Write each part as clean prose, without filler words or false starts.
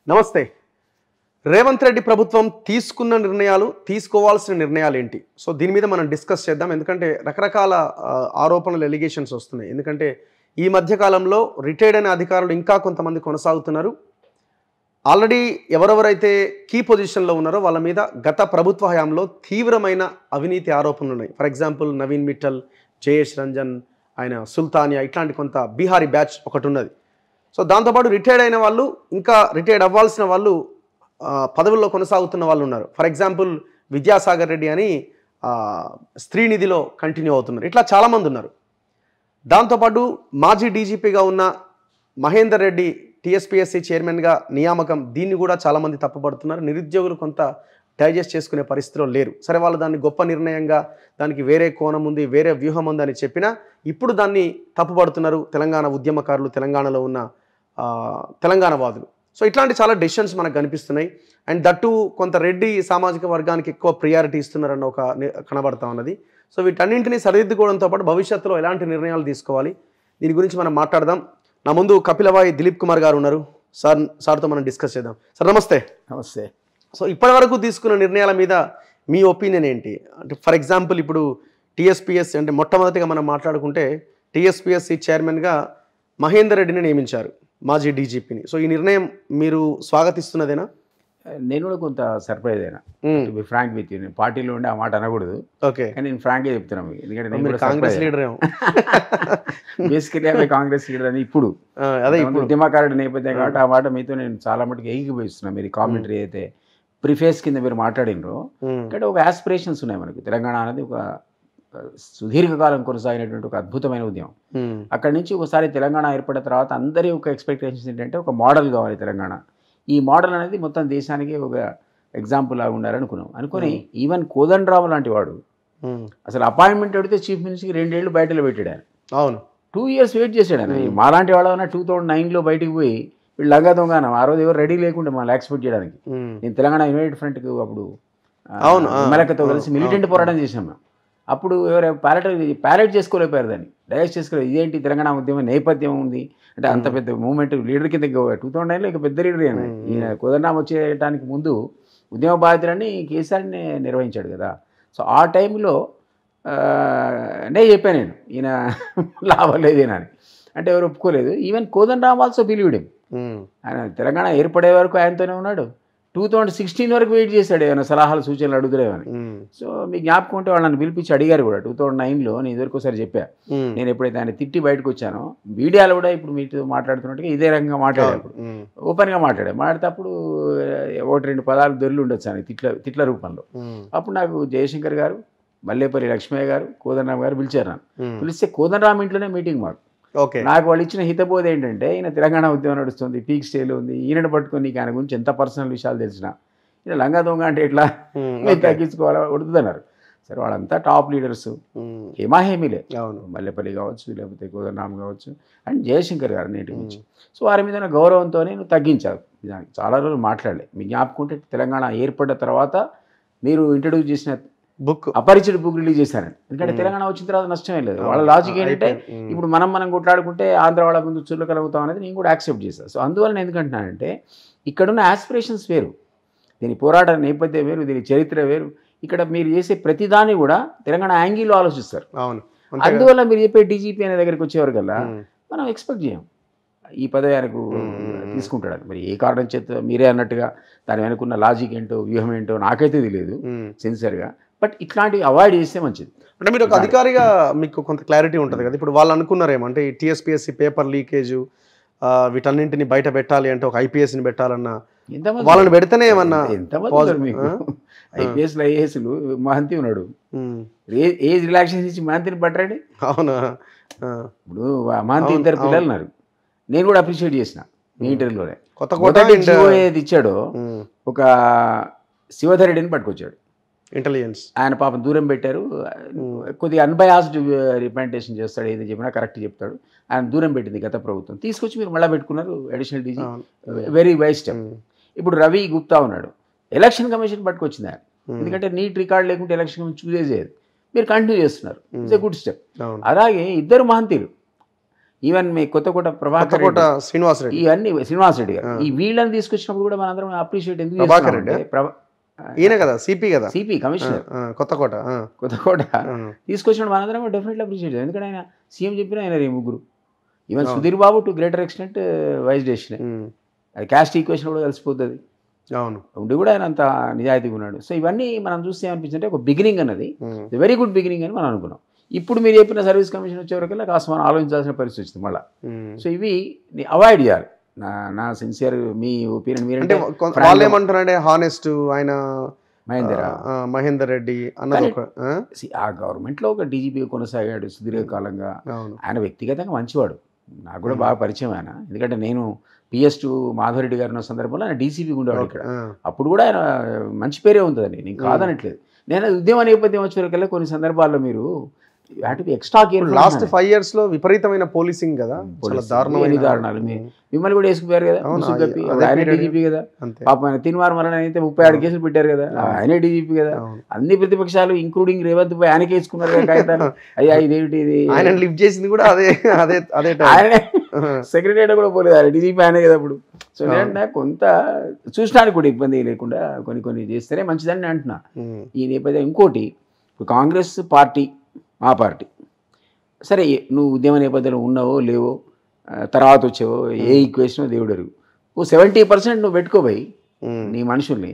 నమస్తే. రేవంత్ రెడ్డి ప్రభుత్వం తీసుకున్న నిర్ణయాలు, తీసుకోవాల్సిన నిర్ణయాలు ఏంటి? సో దీని మీద మనం డిస్కస్ చేద్దాం. ఎందుకంటే రకరకాల ఆరోపణలు, ఎలిగేషన్స్ వస్తున్నాయి. ఎందుకంటే ఈ మధ్య కాలంలో రిటైర్డ్ అయిన అధికారులు ఇంకా కొంతమంది కొనసాగుతున్నారు. ఆల్రెడీ ఎవరెవరైతే కీ పొజిషన్లో ఉన్నారో వాళ్ళ మీద గత ప్రభుత్వ హయాంలో తీవ్రమైన అవినీతి ఆరోపణలు ఉన్నాయి. ఫర్ ఎగ్జాంపుల్ నవీన్ మిట్టల్, జయేష్ రంజన్, ఆయన సుల్తానియా, ఇట్లాంటి కొంత బీహారీ బ్యాచ్ ఒకటి ఉన్నది. సో దాంతోపాటు రిటైర్డ్ అయిన వాళ్ళు, ఇంకా రిటైర్డ్ అవ్వాల్సిన వాళ్ళు, పదవుల్లో కొనసాగుతున్న వాళ్ళు ఉన్నారు. ఫర్ ఎగ్జాంపుల్ విద్యాసాగర్ రెడ్డి అని స్త్రీనిధిలో కంటిన్యూ అవుతున్నారు. ఇట్లా చాలామంది ఉన్నారు. దాంతోపాటు మాజీ డీజీపీగా ఉన్న మహేందర్ రెడ్డి టీఎస్పీఎస్సీ చైర్మన్గా నియామకం, దీన్ని కూడా చాలామంది తప్పుపడుతున్నారు. నిరుద్యోగులు కొంత డైజెస్ట్ చేసుకునే పరిస్థితిలో లేరు. సరే, వాళ్ళు దాన్ని గొప్ప నిర్ణయంగా, దానికి వేరే కోణం ఉంది, వేరే వ్యూహం ఉంది అని చెప్పినా ఇప్పుడు దాన్ని తప్పుపడుతున్నారు తెలంగాణ ఉద్యమకారులు, తెలంగాణలో ఉన్న తెలంగాణ వాదులు. సో ఇట్లాంటి చాలా డెసిషన్స్ మనకు కనిపిస్తున్నాయి. అండ్ దట్టు కొంత రెడ్డి సామాజిక వర్గానికి ఎక్కువ ప్రియారిటీ ఇస్తున్నారన్న ఒక కనబడతా ఉన్నది. సో వీటన్నింటినీ సరిదిద్దుకోవడంతో పాటు భవిష్యత్తులో ఎలాంటి నిర్ణయాలు తీసుకోవాలి, దీని గురించి మనం మాట్లాడదాం. నా ముందు కపిలవాయి దిలీప్ కుమార్ గారు ఉన్నారు. సార్తో మనం డిస్కస్ చేద్దాం. సార్ నమస్తే. నమస్తే. సో ఇప్పటివరకు తీసుకున్న నిర్ణయాల మీద మీ ఒపీనియన్ ఏంటి? అంటే ఫర్ ఎగ్జాంపుల్ ఇప్పుడు టీఎస్పీఎస్సీ అంటే మొట్టమొదటిగా మనం మాట్లాడుకుంటే టీఎస్పీఎస్సీ చైర్మన్గా మహేందర్ రెడ్డిని నియమించారు, మాజీ డీజీపీని. సో ఈ నిర్ణయం మీరు స్వాగతిస్తున్నదేనా? నేను కూడా కొంత సర్ప్రైజ్ అయినా, to be frank with you. నేను పార్టీలో ఉండి ఆ మాట అనకూడదు, ఓకే, కానీ నేను ఫ్రాంక్గా చెప్తున్నాను. ఎందుకంటే నేను కాంగ్రెస్ లీడర్ ఏమో, బేసికలీ అవి కాంగ్రెస్ లీడర్ అని ఇప్పుడు అదే ఇప్పుడు ఉద్యమకారుడి నేపథ్యం కాబట్టి ఆ మాట మీతో నేను చాలా మటుకు ఏకీభవిస్తున్నాను. మీరు కామెంటరీ అయితే ప్రిఫేస్ కింద మీరు మాట్లాడినరు, ఇక్కడ ఒక ఆస్పిరేషన్స్ ఉన్నాయి మనకు. తెలంగాణ అనేది ఒక సుదీర్ఘకాలం కొనసాగినటువంటి ఒక అద్భుతమైన ఉద్యమం. అక్కడి నుంచి ఒకసారి తెలంగాణ ఏర్పడిన తర్వాత అందరి ఒక ఎక్స్పెక్టేషన్స్ ఏంటంటే ఒక మోడల్ కావాలి తెలంగాణ. ఈ మోడల్ అనేది మొత్తం దేశానికి ఒక ఎగ్జాంపుల్ లాగా ఉండాలనుకున్నాం. అనుకుని ఈవెన్ కోదండరాము లాంటి వాడు అసలు అపాయింట్మెంట్ అడిగితే చీఫ్ మినిస్టర్కి 2 ఏళ్ళు బయటలో పెట్టాడు ఆయన. అవును, 2 years వెయిట్ చేశాడు ఆయన. మాలాంటి వాళ్ళన్నా 2009లో బయటికి పోయి వీళ్ళు లంగా దొంగనం ఆ రోజు ఎవరు రెడీ లేకుండా మళ్ళీ ఎక్స్పెక్ట్ చేయడానికి. నేను తెలంగాణ యునైటెడ్ ఫ్రంట్కి అప్పుడు మెలకతో కలిసి మిలిటెంట్ పోరాటం చేసాం మేము. అప్పుడు ఎవరు ప్యారెట్ చేసుకోలేకపోయారు, దాన్ని డైజెస్ట్ చేసుకోలేదు. ఇదేంటి తెలంగాణ ఉద్యమం నేపథ్యం ఉంది అంటే అంత పెద్ద మూవ్మెంట్ లీడర్ కింద 2009లో ఇక పెద్ద లీడర్ అయినా. ఈయన కోదండరాం వచ్చేయడానికి ముందు ఉద్యమ బాధ్యతలన్నీ కేసీఆర్ని నిర్వహించాడు కదా. సో ఆ టైంలో చెప్పాను నేను, ఈయన లాభం లేదేనా అని. అంటే ఎవరు ఒప్పుకోలేదు. Even Kodandaram also believed him. ఆయన తెలంగాణ ఏర్పడే వరకు ఆయనతోనే ఉన్నాడు. 2016 వరకు వెయిట్ చేశాడు ఏమైనా సలహాలు సూచనలు అడుగుతారేమని. సో మీకు జ్ఞాపకం ఉంటే వాళ్ళని పిలిపించి అడిగారు కూడా 2009లో. నేను ఇదివరకు ఒకసారి చెప్పా, నేను ఎప్పుడైతే ఆయన తిట్టి బయటకు వచ్చానో మీడియాలో కూడా ఇప్పుడు మీతో మాట్లాడుతున్నట్టుగా ఇదే రకంగా మాట్లాడాడు, ఓపెన్గా మాట్లాడితే అప్పుడు 1-2 పదాలు దొరికి ఉండొచ్చు ఆయన తిట్ల రూపంలో. అప్పుడు నాకు జయశంకర్ గారు, మల్లేపల్లి లక్ష్మయ్య గారు, కోదండరాం గారు పిలిచారు. నన్ను పిలిస్తే కోదండరాం ఇంట్లోనే మీటింగ్ మాకు. నాకు వాళ్ళు ఇచ్చిన హితబోధ ఏంటంటే, ఈయన తెలంగాణ ఉద్యమం నడుస్తుంది, పీక్ స్టేలో ఉంది, ఈయనను పట్టుకొని నీకు ఆయన గురించి ఎంత పర్సనల్ విషయాలు తెలిసినా ఈయన లంగా దొంగ అంటే ఎట్లా మీరు తగ్గించుకోవాలా ఉడుతుందన్నారు. సరే, వాళ్ళంతా టాప్ లీడర్స్, హేమాహేమీలే, మల్లెపల్లి కావచ్చు, లేకపోతే కోదండరాం కావచ్చు, అండ్ జయశంకర్ గారు నేటి నుంచి. సో వారి మీద గౌరవంతో నేను తగ్గించాను. దానికి చాలా రోజులు మాట్లాడలే. మీకు జ్ఞాపకుంటే తెలంగాణ ఏర్పడ్డ తర్వాత మీరు ఇంట్రడ్యూస్ చేసిన బుక్ అపరిచిత బుక్ రిలీజ్ చేశారండి. ఎందుకంటే తెలంగాణ వచ్చిన తర్వాత నష్టమే లేదు. వాళ్ళ లాజిక్ ఏంటంటే ఇప్పుడు మనం కొట్లాడుకుంటే ఆంధ్ర వాళ్ళ ముందు చురుకలుగుతాం అనేది నేను కూడా యాక్సెప్ట్ చేశాను. సో అందువల్ల ఎందుకంటున్నానంటే ఇక్కడున్న ఆస్పిరేషన్స్ వేరు, దీని పోరాట నేపథ్యం వేరు, దీని చరిత్ర వేరు. ఇక్కడ మీరు చేసే ప్రతిదాన్ని కూడా తెలంగాణ యాంగిల్లో ఆలోచిస్తారు. అవును, అందువల్ల మీరు చెప్పే డీజీపీ అనే దగ్గరికి వచ్చేవారు కల్లా మనం ఎక్స్పెక్ట్ చేయం ఈ పదవి ఆయనకు తీసుకుంటాడు. మరి ఏ కారణం చేత మీరే అన్నట్టుగా దాని వెనుకున్న లాజిక్ ఏంటో వ్యూహం ఏంటో నాకైతే తెలియదు సిన్సియర్గా. బట్ ఇట్లాంటివి అవాయిడ్ చేస్తే మంచిది. అంటే మీరు ఒక అధికారిగా మీకు కొంత క్లారిటీ ఉంటుంది కదా. ఇప్పుడు వాళ్ళు అనుకున్నారేమో అంటే ఈ టీఎస్పీఎస్సీ పేపర్ లీకేజు వీటన్నింటిని బయట పెట్టాలి అంటే ఒక ఐపీఎస్ని పెట్టాలన్న, వాళ్ళని పెడితేనే ఏమన్నా మీకు ఐపీఎస్లు ఐఏఎస్లు మహంతి ఉన్నాడు, ఏజ్ రిలాక్సేషన్ ఇచ్చి మహంతిని పట్టరండి. అవునా? ఇప్పుడు మహంతి 2 పిల్లలు ఉన్నారు. నేను కూడా అప్రిషియేట్ చేసిన మీ ఇంటర్వ్యూలోనే. కొత్త ఏది ఇచ్చాడో ఒక శివధర్ రెడ్డిని పట్టుకొచ్చాడు. ఇంటెలిజెన్స్ ఆయన పాపం దూరం పెట్టారు. కొద్దిగా అన్బయాస్డ్ రిప్రజెంటేషన్ చేస్తాడు, ఏది చెప్పినా కరెక్ట్ చెప్తాడు. ఆయన దూరం పెట్టింది గత ప్రభుత్వం, తీసుకొచ్చి మీరు మళ్ళీ పెట్టుకున్నారు additional DG. Very wise step. ఇప్పుడు రవి గుప్తా ఉన్నాడు, ఎలక్షన్ కమిషన్ పట్టుకొచ్చింది ఆయన. ఎందుకంటే నీట్ రికార్డ్ లేకుంటే ఎలక్షన్ కమిషన్ చూసేది, మీరు కంటిన్యూ చేస్తున్నారు. It's a good step. అలాగే 2 మహంతీలు, ఈవెన్ మీ కొత్తకోట ప్రభాకర్ కొత్తకోట శ్రీనివాస్ రెడ్డి, ఇవన్నీ శ్రీనివాస్ రెడ్డి గారు ఈ వీళ్ళని తీసుకొచ్చినప్పుడు కూడా మనందరం అప్రిషియేట్ ఎందుకు ప్రభాకర్ రెడ్డి ఈయన కదా సిపి కదా, సిపి కమిషనర్ కొత్తకోట తీసుకొచ్చినప్పుడు మనందరం డెఫినెట్లీ అప్రిషియేట్ చేయాలి. ఎందుకంటే ఆయన సీఎం చెప్పిన ఆయన రే ముగ్గురు, even Sudheer Babu to greater extent wise decision, అది క్యాస్ట్ ఈక్వేషన్ కూడా కలిసిపోతుంది. అవును, ఉండి కూడా ఆయన అంత నిజాయితీగా ఉన్నాడు. సో ఇవన్నీ మనం చూస్తే ఏమనిపించిందంటే ఒక బిగినింగ్ అన్నది వెరీ గుడ్ బిగినింగ్ అని మనం అనుకున్నాం. ఇప్పుడు మీరు చెప్పిన సర్వీస్ కమిషన్ వచ్చేవరకల్లా కాస్త మనం ఆలోచించాల్సిన పరిస్థితి వచ్చింది మళ్ళీ. సో ఇవి అవాయిడ్ చేయాలి. నా సిన్సియర్ మీ ఒపీనియన్ మీరంటే వాళ్ళు ఏమంటారంటే హానెస్ట్ ఆయన మహేందర్ రెడ్డి అన్నది ఆ గవర్నమెంట్లో ఒక డీజీపీ కొనసాగాడు సుదీర్ఘకాలంగా. ఆయన వ్యక్తిగతంగా మంచివాడు, నాకు కూడా బాగా పరిచయం ఆయన. ఎందుకంటే నేను PS2 మాధవరెడ్డి గారు ఉన్న సందర్భంలో ఆయన డీసీపీ ఉండేవాడు ఇక్కడ. అప్పుడు కూడా ఆయన మంచి పేరే ఉంటుందండి, నేను కాదనట్లేదు. నేను ఉద్యమ నేపథ్యం వచ్చేవరకల్లా కొన్ని సందర్భాల్లో మీరు ఎక్స్ట్రా కేర్. లాస్ట్ 5 years లో విపరీతమైన పోలీసింగ్ కదా, దారుణాలు. మిమ్మల్ని కూడా వేసుకుపోయారు కదా, ఆయన డీజీపీ కదా, పాప తిన్వారు మరణ అయితే 36 కేసులు పెట్టారు కదా, ఆయనే డీజీపీ కదా. అన్ని ప్రతిపక్షాలు ఇంక్లూడింగ్ రేవంత్ పై ఆయనకి వేసుకున్నారు కదా కాగితాలు. అయ్యా ఇదేమిటి ఇది, ఆయన లిఫ్ట్ చేసింది కూడా అదే అదే అదే ఆయనే సెక్రటరీ కూడా పోలేదు, ఆయన డీజీపీ ఆయనే కదా అప్పుడు. సో ఏంటంటే కొంత చూసడానికి కూడా ఇబ్బంది లేకుండా కొన్ని చేస్తేనే మంచిదని నేను అంటున్నా ఈ నేపథ్యం. ఇంకోటి, ఇప్పుడు కాంగ్రెస్ పార్టీ మా పార్టీ సరే, నువ్వు ఉద్యమ నేపథ్యంలో ఉన్నావో లేవో తర్వాత వచ్చావో ఏ ఈక్వేషనో దేవుడు అరుగు, 70% నువ్వు పెట్టుకోబోయి నీ మనుషుల్ని,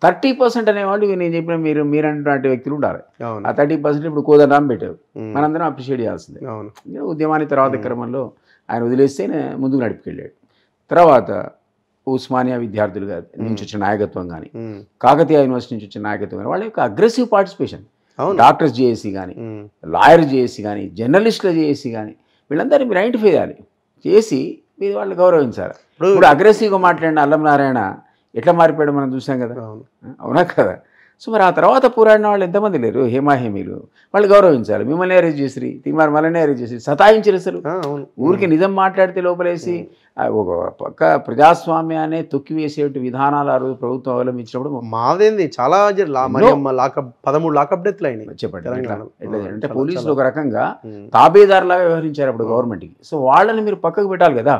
30% అనేవాళ్ళు నేను చెప్పిన మీరంటే వ్యక్తులు ఉండాలి. ఆ 30% ఇప్పుడు కోదండరాం పెట్టావు, మనందరం అప్రిషియేట్ చేయాల్సిందే. ఉద్యమాన్ని తర్వాత క్రమంలో ఆయన వదిలేస్తే ముందుకు నడిపికెళ్ళాడు. తర్వాత ఉస్మానియా విద్యార్థులు నుంచి వచ్చిన నాయకత్వం కానీ, కాకతీయ యూనివర్సిటీ నుంచి వచ్చిన నాయకత్వం కానీ, వాళ్ళ యొక్క అగ్రెసివ్ పార్టిసిపేషన్, డాక్టర్స్ జేఏసీ కానీ, లాయర్ జేఏసీ కానీ, జర్నలిస్టుల జేఏసీ కానీ, వీళ్ళందరినీ మీరు ఐడెంటిఫై చేయాలి, చేసి మీరు వాళ్ళు గౌరవించాలి. ఇప్పుడు అగ్రెసివ్గా మాట్లాడిన అల్లం నారాయణ ఎట్లా మారిపోయాడు మనం చూసాం కదా, అవునా కదా. సో మరి ఆ తర్వాత పోరాడిన వాళ్ళు ఎంతమంది లేరు, హేమాహేమీలు, వాళ్ళు గౌరవించాలి. మిమ్మల్ని అరెస్ట్ చేసి తిమ్మారు మళ్ళీ అరెస్ట్ చేసి సతాయించారు. అసలు ఊరికి నిజం మాట్లాడితే లోపలేసి ఒక పక్క ప్రజాస్వామ్యాన్ని తొక్కివేసే విధానాలు ఆ రోజు ప్రభుత్వం అవలంబించినప్పుడు మాదేంది చాలా 13 లాకప్ డెత్లు అయినాయి. చెప్పండి, అంటే పోలీసులు ఒక రకంగా తాబేదారులాగా వ్యవహరించారు అప్పుడు గవర్నమెంట్కి. సో వాళ్ళని మీరు పక్కకు పెట్టాలి కదా,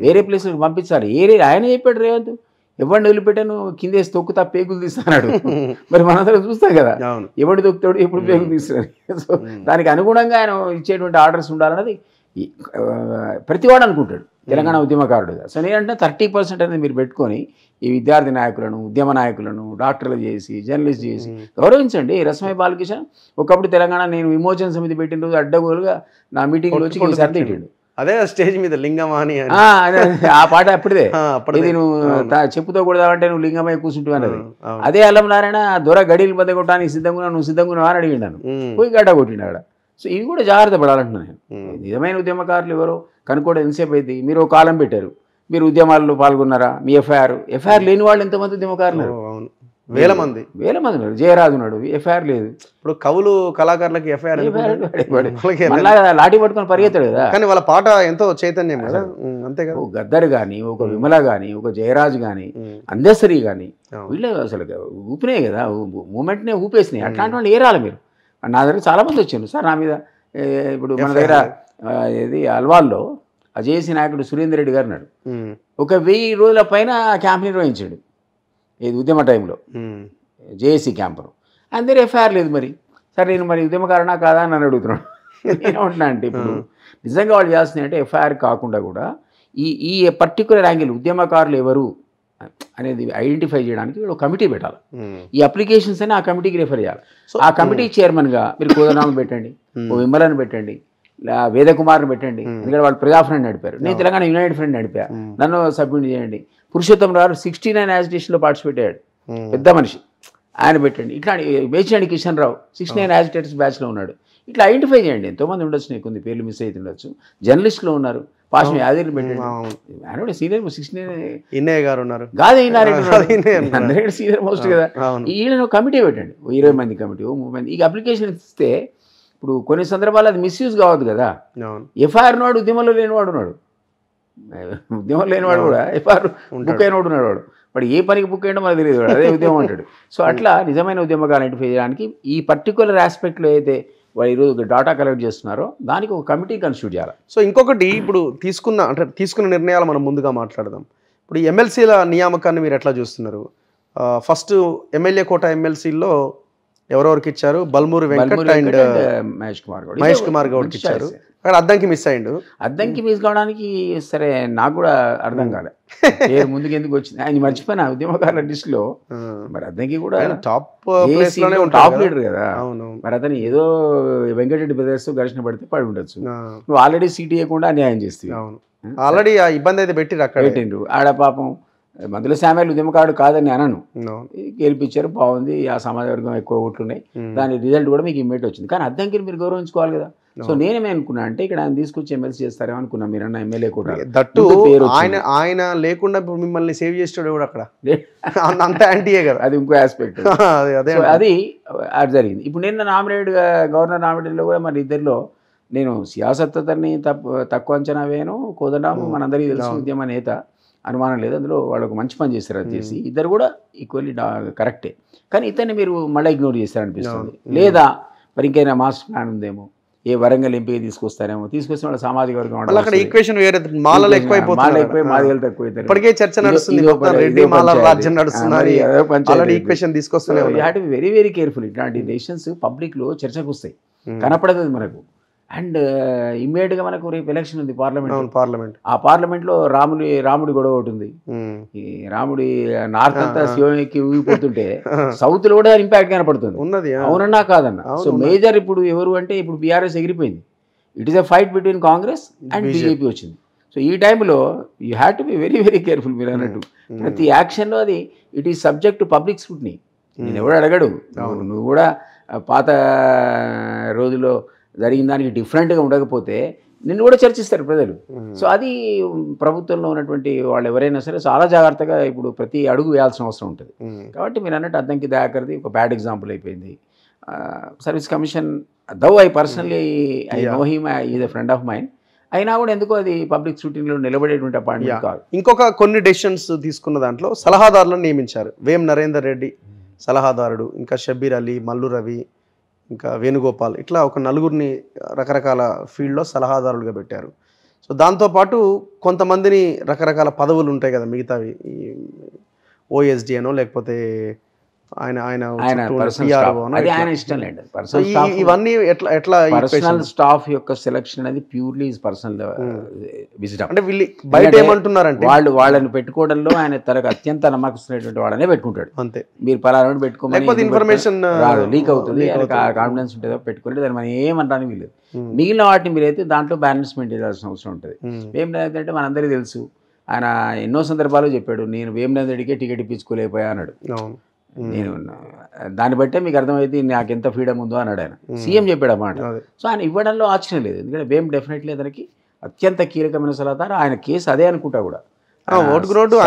వేరే ప్లేస్లకు పంపించాలి. ఆయన చెప్పాడు రేవంత్, ఎవరిని వదిలిపెట్టాను కిందేసి తొక్కుతా పేగులు తీస్తాడు. మరి మనందరం చూస్తాం కదా, ఎవడు తొక్కుతాడు ఎప్పుడు పేగులు తీస్తాడు. సో దానికి అనుగుణంగా ఆయన ఇచ్చేటువంటి ఆర్డర్స్ ఉండాలన్నది ప్రతివాడు అనుకుంటాడు తెలంగాణ ఉద్యమకారుడుగా. సో నేనంటే 30% అనేది మీరు పెట్టుకొని ఈ విద్యార్థి నాయకులను, ఉద్యమ నాయకులను, డాక్టర్లు చేసి, జర్నలిస్ట్ చేసి గౌరవించండి. రసమై బాలకిషన్ ఒకప్పుడు తెలంగాణ నేను విమోచన సమితి పెట్టిన రోజు అడ్డగోలుగా నా మీటింగ్లో వచ్చి సర్దింటాడు. అదే స్టేజ్ మీద లింగమాని ఆ పాట అప్పుడే, ఇది నువ్వు చెప్పుతో కొడదామంటే నువ్వు లింగమై కూర్చుంటూ అన్నది. అదే అల్లం నారాయణ దొర గడిలు బద్ద కొట్టడానికి సిద్ధంగా నువ్వు సిద్ధంగా అని అడిగినాను, పోయి గడ్డ కొట్టినాడ. సో ఇవి కూడా జాగ్రత్త పడాలంటున్నాను నేను. నిజమైన ఉద్యమకారులు ఎవరో కనుక్కోవడం ఎంతసేపు అయితే. మీరు ఒక కాలం పెట్టారు, మీరు ఉద్యమాల్లో పాల్గొన్నారా, మీ ఎఫ్ఐఆర్ లేని వాళ్ళు ఎంతమంది ఉద్యమకారులు, వేల మంది ఉన్నారు. జయరాజు ఉన్నాడు, ఎఫ్ఐఆర్ లేదు. ఇప్పుడు కవులు కళాకారులకి ఎఫ్ఐఆర్ లాఠీ పట్టుకొని పరిగెత్తాడు కదా. కానీ వాళ్ళ పాట ఎంతో చైతన్యం కదా, అంతే కదా. గద్దర్ కానీ, ఒక విమల కానీ, ఒక జయరాజు కానీ, అందశ్రీ కానీ, వీళ్ళు అసలు ఊపినాయి కదా, మూమెంట్నే ఊపేసినాయి. అట్లాంటి వాళ్ళు ఏరాలి మీరు. నా దగ్గర చాలామంది వచ్చారు సార్ నా మీద. ఇప్పుడు మన దగ్గర ఇది అల్వాల్లో జేఏసీ నాయకుడు సురేందర్ రెడ్డి గారు ఉన్నాడు, ఒక 1000 రోజుల పైన క్యాంప్ నిర్వహించాడు ఇది ఉద్యమ టైంలో, జేఏసీ క్యాంపులో. అందరూ ఎఫ్ఐఆర్ లేదు. మరి సరే నేను మరి ఉద్యమకారణా కాదా అని నన్ను అడుగుతున్నాడు. నేనేమంటున్నా అంటే ఇప్పుడు నిజంగా వాళ్ళు చేస్తుంది అంటే ఎఫ్ఐఆర్ కాకుండా కూడా ఈ పర్టికులర్ యాంగిల్ ఉద్యమకారులు ఎవరు అనేది ఐడెంటిఫై చేయడానికి వీళ్ళు కమిటీ పెట్టాలి. ఈ అప్లికేషన్స్ అని ఆ కమిటీకి రిఫర్ చేయాలి. ఆ కమిటీ చైర్మన్గా మీరు కోదండరాంను పెట్టండి, ఓ విమలను పెట్టండి, వేదకుమార్ని పెట్టండి. ఎందుకంటే వాళ్ళు ప్రజా ఫ్రంట్ నడిపారు, నేను తెలంగాణ యునైటెడ్ ఫ్రంట్ నడిపా, నన్ను సబ్మిట్ చేయండి. పురుషోత్తం రావు 69 యాజిటేషన్లో పార్టిసిపేట్ అయ్యాడు, పెద్ద మనిషి, ఆయన పెట్టండి. ఇట్లా బేచినాడి కిషన్ రావు 69 యాజిటేటర్స్ బ్యాచ్లో ఉన్నాడు. ఇట్లా ఐడెంటిఫై చేయండి. ఎంతోమంది ఉండొచ్చు, నీకు కొన్ని పేర్లు మిస్ అవుతుండొచ్చు. జర్నలిస్టులు ఉన్నారు, పాశ్మి యాదగిరిని పెట్టండి. ఆయన కూడా సీనియర్ 69 ఇన్నయ్య గారు ఉన్నారు, గాదే అందరికీ సీనియర్ మోస్ట్ కదా. వీళ్ళని కమిటీ పెట్టండి, 20 మంది కమిటీ, 30 మంది. ఈ అప్లికేషన్ ఇస్తే ఇప్పుడు కొన్ని సందర్భాలు అది మిస్యూజ్ కావద్దు కదా. ఎఫ్ఐఆర్ నాడు ఉద్యమంలో లేనివాడు ఉన్నాడు, ఉద్యమం లేనివాడు కూడా ఎఫ్ఐఆర్ బుక్ అయినవాడు ఉన్నాడు. వాడు ఏ పనికి బుక్ అయ్యడం మనకు తెలియదు, అదే ఉద్యమం అంటాడు. సో అట్లా నిజమైన ఉద్యమకాలు ఐడెంటిఫై చేయడానికి ఈ పర్టికులర్ ఆస్పెక్ట్లో అయితే వాళ్ళు ఈరోజు డాటా కలెక్ట్ చేస్తున్నారో దానికి ఒక కమిటీ కన్స్టిట్యూట్ చేయాలి. సో ఇంకొకటి ఇప్పుడు తీసుకున్న నిర్ణయాలు మనం ముందుగా మాట్లాడదాం. ఇప్పుడు ఎమ్మెల్సీల నియామకాన్ని మీరు ఎట్లా చూస్తున్నారు? ఫస్ట్ ఎమ్మెల్యే కోట ఎమ్మెల్సీల్లో ఎవరెవరికి ఇచ్చారు? బల్మూరి వెంకట్ అండ్ మహేష్ కుమార్ గౌడ్కి ఇచ్చారు. అక్కడ అద్దంకి మిస్ అయ్యిండు. అద్దంకి మిస్ కావడానికి సరే నాకు కూడా అర్థం కాలే పేరు ముందుకు ఎందుకు వచ్చింది. ఆయన మర్చిపోయిన ఉద్యమకారుల లిస్ట్ లో మరి అద్దంకి కూడా టాప్ లీడర్ కదా. మరి అతను ఏదో వెంకటరెడ్డి బ్రదర్స్ ఘర్షణ పడితే పడి ఉండొచ్చు. నువ్వు ఆల్రెడీ సీట్ ఇవ్వకుండా న్యాయం చేస్తావు. ఆల్రెడీ ఆ ఇబ్బంది అయితే పెట్టిండ్రు అక్కడ. పెట్టిండ్రు ఆడ పాపం మధ్యలో శామ్యాల్ ఉద్యమకారుడు కాదని అనను, గెలిపించారు, బాగుంది, ఆ సమాజ వర్గం ఎక్కువ ఓట్లున్నాయి, దాని రిజల్ట్ కూడా మీకు ఇమ్మేట్ వచ్చింది. కానీ అద్దంకిని మీరు గౌరవించుకోవాలి కదా. సో నేనేమే అనుకున్నా అంటే ఇక్కడ ఆయన తీసుకొచ్చి ఎమ్మెల్సీ చేస్తారేమో అనుకున్నా. మీరన్న ఎమ్మెల్యే కూడా దట్టు ఆయన లేకుండా మిమ్మల్ని సేవ్ చేస్తాడు కూడా అక్కడ అంత యాంటీయే కదా. అది ఇంకో ఆస్పెక్ట్. అది జరిగింది. ఇప్పుడు నిన్న నామినేట్గా గవర్నర్ నామినేట్లో కూడా మరి ఇద్దరిలో నేను సియాసత్తని తక్కువ అంచనా వేయను. కోదండరాం మనందరికీ తెలుసు ఉద్యమ నేత, అనుమానం లేదు, అందులో వాళ్ళు ఒక మంచి పని చేస్తారు. అది చేసి ఇద్దరు కూడా ఈక్వల్లీ కరెక్టే. కానీ ఇతన్ని మీరు మళ్ళీ ఇగ్నోర్ చేస్తారనిపిస్తుంది. లేదా మరి ఇంకైనా మాస్టర్ ప్లాన్ ఉందేమో, ఏ వరంగల్ ఎంపీ తీసుకొస్తారేమో, తీసుకొస్తే వాళ్ళ సామాజిక వర్గం వెరీ వెరీ కేర్ఫుల్. ఇట్లాంటి డెసిషన్స్ పబ్లిక్ లో చర్చకు వస్తాయి, కనపడదు మనకు. అండ్ ఇమ్మీడియట్గా మనకు రేపు ఎలక్షన్ ఉంది పార్లమెంట్. ఆ పార్లమెంట్లో రాముడి గొడవ ఒకటి ఉంది. ఈ రాముడి నార్త్ అంతా శివం ఎక్కి ఊగిపోతుంటే సౌత్ లో కూడా ఇంపాక్ట్ కనపడుతుంది. అవునన్నా కాదన్న. సో మేజర్ ఇప్పుడు ఎవరు అంటే ఇప్పుడు బీఆర్ఎస్ ఎగిరిపోయింది. It is a fight between Congress and BJP వచ్చింది. సో ఈ టైంలో you have to be very very careful. మీరు అన్నట్టు ప్రతి యాక్షన్లో అది it is subject to public scrutiny. నేను ఎవడు అడగడు. నువ్వు కూడా పాత రోజుల్లో జరిగిన దానికి డిఫరెంట్గా ఉండకపోతే నిన్ను కూడా చర్చిస్తారు ప్రజలు. సో అది ప్రభుత్వంలో ఉన్నటువంటి వాళ్ళు ఎవరైనా సరే చాలా జాగ్రత్తగా ఇప్పుడు ప్రతి అడుగు వేయాల్సిన అవసరం ఉంటుంది. కాబట్టి మీరు అన్నట్టు అద్దంకి దయాకర్ది ఒక బ్యాడ్ ఎగ్జాంపుల్ అయిపోయింది. Service commission though I personally I know him, is a friend of mine, అయినా కూడా ఎందుకో అది పబ్లిక్ స్క్రూటినీలో నిలబడేటువంటి అపాయింట్మెంట్ కాదు. ఇంకొక కొన్ని డెసిషన్స్ తీసుకున్న దాంట్లో సలహాదారులను నియమించారు. వేం నరేందర్ రెడ్డి సలహాదారుడు, ఇంకా షబ్బీర్ అలీ, మల్లు రవి, ఇంకా వేణుగోపాల్, ఇట్లా ఒక నలుగురిని రకరకాల ఫీల్డ్లో సలహాదారులుగా పెట్టారు. సో దాంతోపాటు కొంతమందిని రకరకాల పదవులు ఉంటాయి కదా మిగతావి, ఓఎస్డి అనో లేకపోతే ఇవన్నీ ఎట్లా పర్సనల్ స్టాఫ్ యొక్క సెలక్షన్ అనేది ప్యూర్లీ పర్సనల్ విజిటమ్. అంటే వీళ్ళు బయట ఏమంటున్నారంటే వాళ్ళని పెట్టుకోవడంలో ఆయన తనకు అత్యంత నమ్మకస్తున్నటువంటి వాళ్ళనే పెట్టుకుంటాడు. అంతే. మీరు పలానా పెట్టుకోమని ఇన్ఫర్మేషన్ లీక్ అవుతుంది, కాన్ఫిడెన్స్ ఉంటుందో పెట్టుకుంటే దాన్ని మనం ఏమంటానికి వీలేదు. మిగిలిన వాటిని మీరైతే దాంట్లో బ్యాలెన్స్ మెయింటైన్ చేయాల్సిన అవసరం ఉంటుంది. ఏం లేదంటే మనందరికీ తెలుసు, ఆయన ఎన్నో సందర్భాలు చెప్పాడు, నేను వేమనరేందర్ రెడ్డికే టికెట్ ఇప్పించుకోలేకపోయా అన్నాడు. నేను దాన్ని బట్టే మీకు అర్థమైతే నాకు ఎంత ఫ్రీడమ్ ఉందో అన్నాడు ఆయన. సీఎం చెప్పాడు అన్నమాట. సో ఆయన ఇవ్వడంలో ఆశ్చర్యం లేదు, ఎందుకంటే వేమ్ డెఫినెట్లీ అతనికి అత్యంత కీలకమైన సలహాదారు. ఆయన కేసు అదే అనుకుంటా కూడా,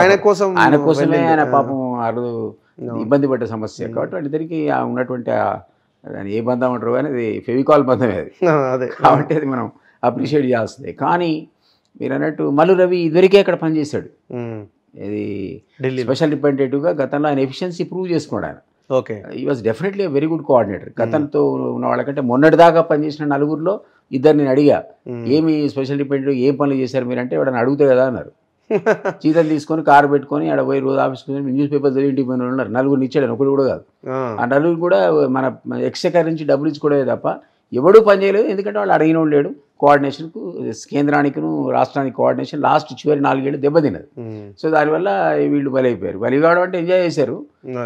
ఆయన కోసమే ఆయన పాపం అరుదు ఇబ్బంది పడ్డ సమస్య. కాబట్టి వాళ్ళిద్దరికి ఉన్నటువంటి ఏ బంధం అంటారు కానీ అది ఫెవికాల్ బంధమే అది. కాబట్టి అది మనం అప్రిషియేట్ చేయాల్సిందే. కానీ మీరు అన్నట్టు మల్లు రవి ఇదివరకే అక్కడ పనిచేశాడు, ఇది స్పెషల్ రిప్రజెంటేటివ్గా. గతంలో ఆయన ఎఫిషియన్సీ ప్రూవ్ చేసుకున్నాడు ఆయన. ఓకే, ఈ was definitely very good coordinator. గతంతో ఉన్న వాళ్ళకంటే మొన్నటిదాకా పనిచేసిన నలుగురిలో ఇద్దరు నేను అడిగా, ఏమి స్పెషల్ రిప్రజెంటేటివ్ ఏం పనులు చేశారు మీరంటే, ఎవడని అడుగుతాయి కదా అన్నారు. జీతం తీసుకొని కారు పెట్టుకొని ఆడ పోయి రోజు ఆఫీస్కి న్యూస్ పేపర్ చదివి ఇంటికి పోయిన ఉన్నారు. నలుగురిని ఇచ్చాడు, ఒకటి కూడా కాదు. ఆ నలుగురు కూడా మన ఎక్స్చెకర్ నుంచి డబ్బులు ఇచ్చుకోవడమే తప్ప ఎవడూ పని చేయలేదు. ఎందుకంటే వాళ్ళు అడిగిన వాళ్ళు లేడు. కోఆర్డినేషన్కు కేంద్రానికిను రాష్ట్రానికి కోఆర్డినేషన్ లాస్ట్ చివరి 4 ఏళ్ళు దెబ్బతిన్నది. సో దానివల్ల వీళ్ళు బలైపోయారు. బలి కావడం అంటే ఎంజాయ్ చేశారు,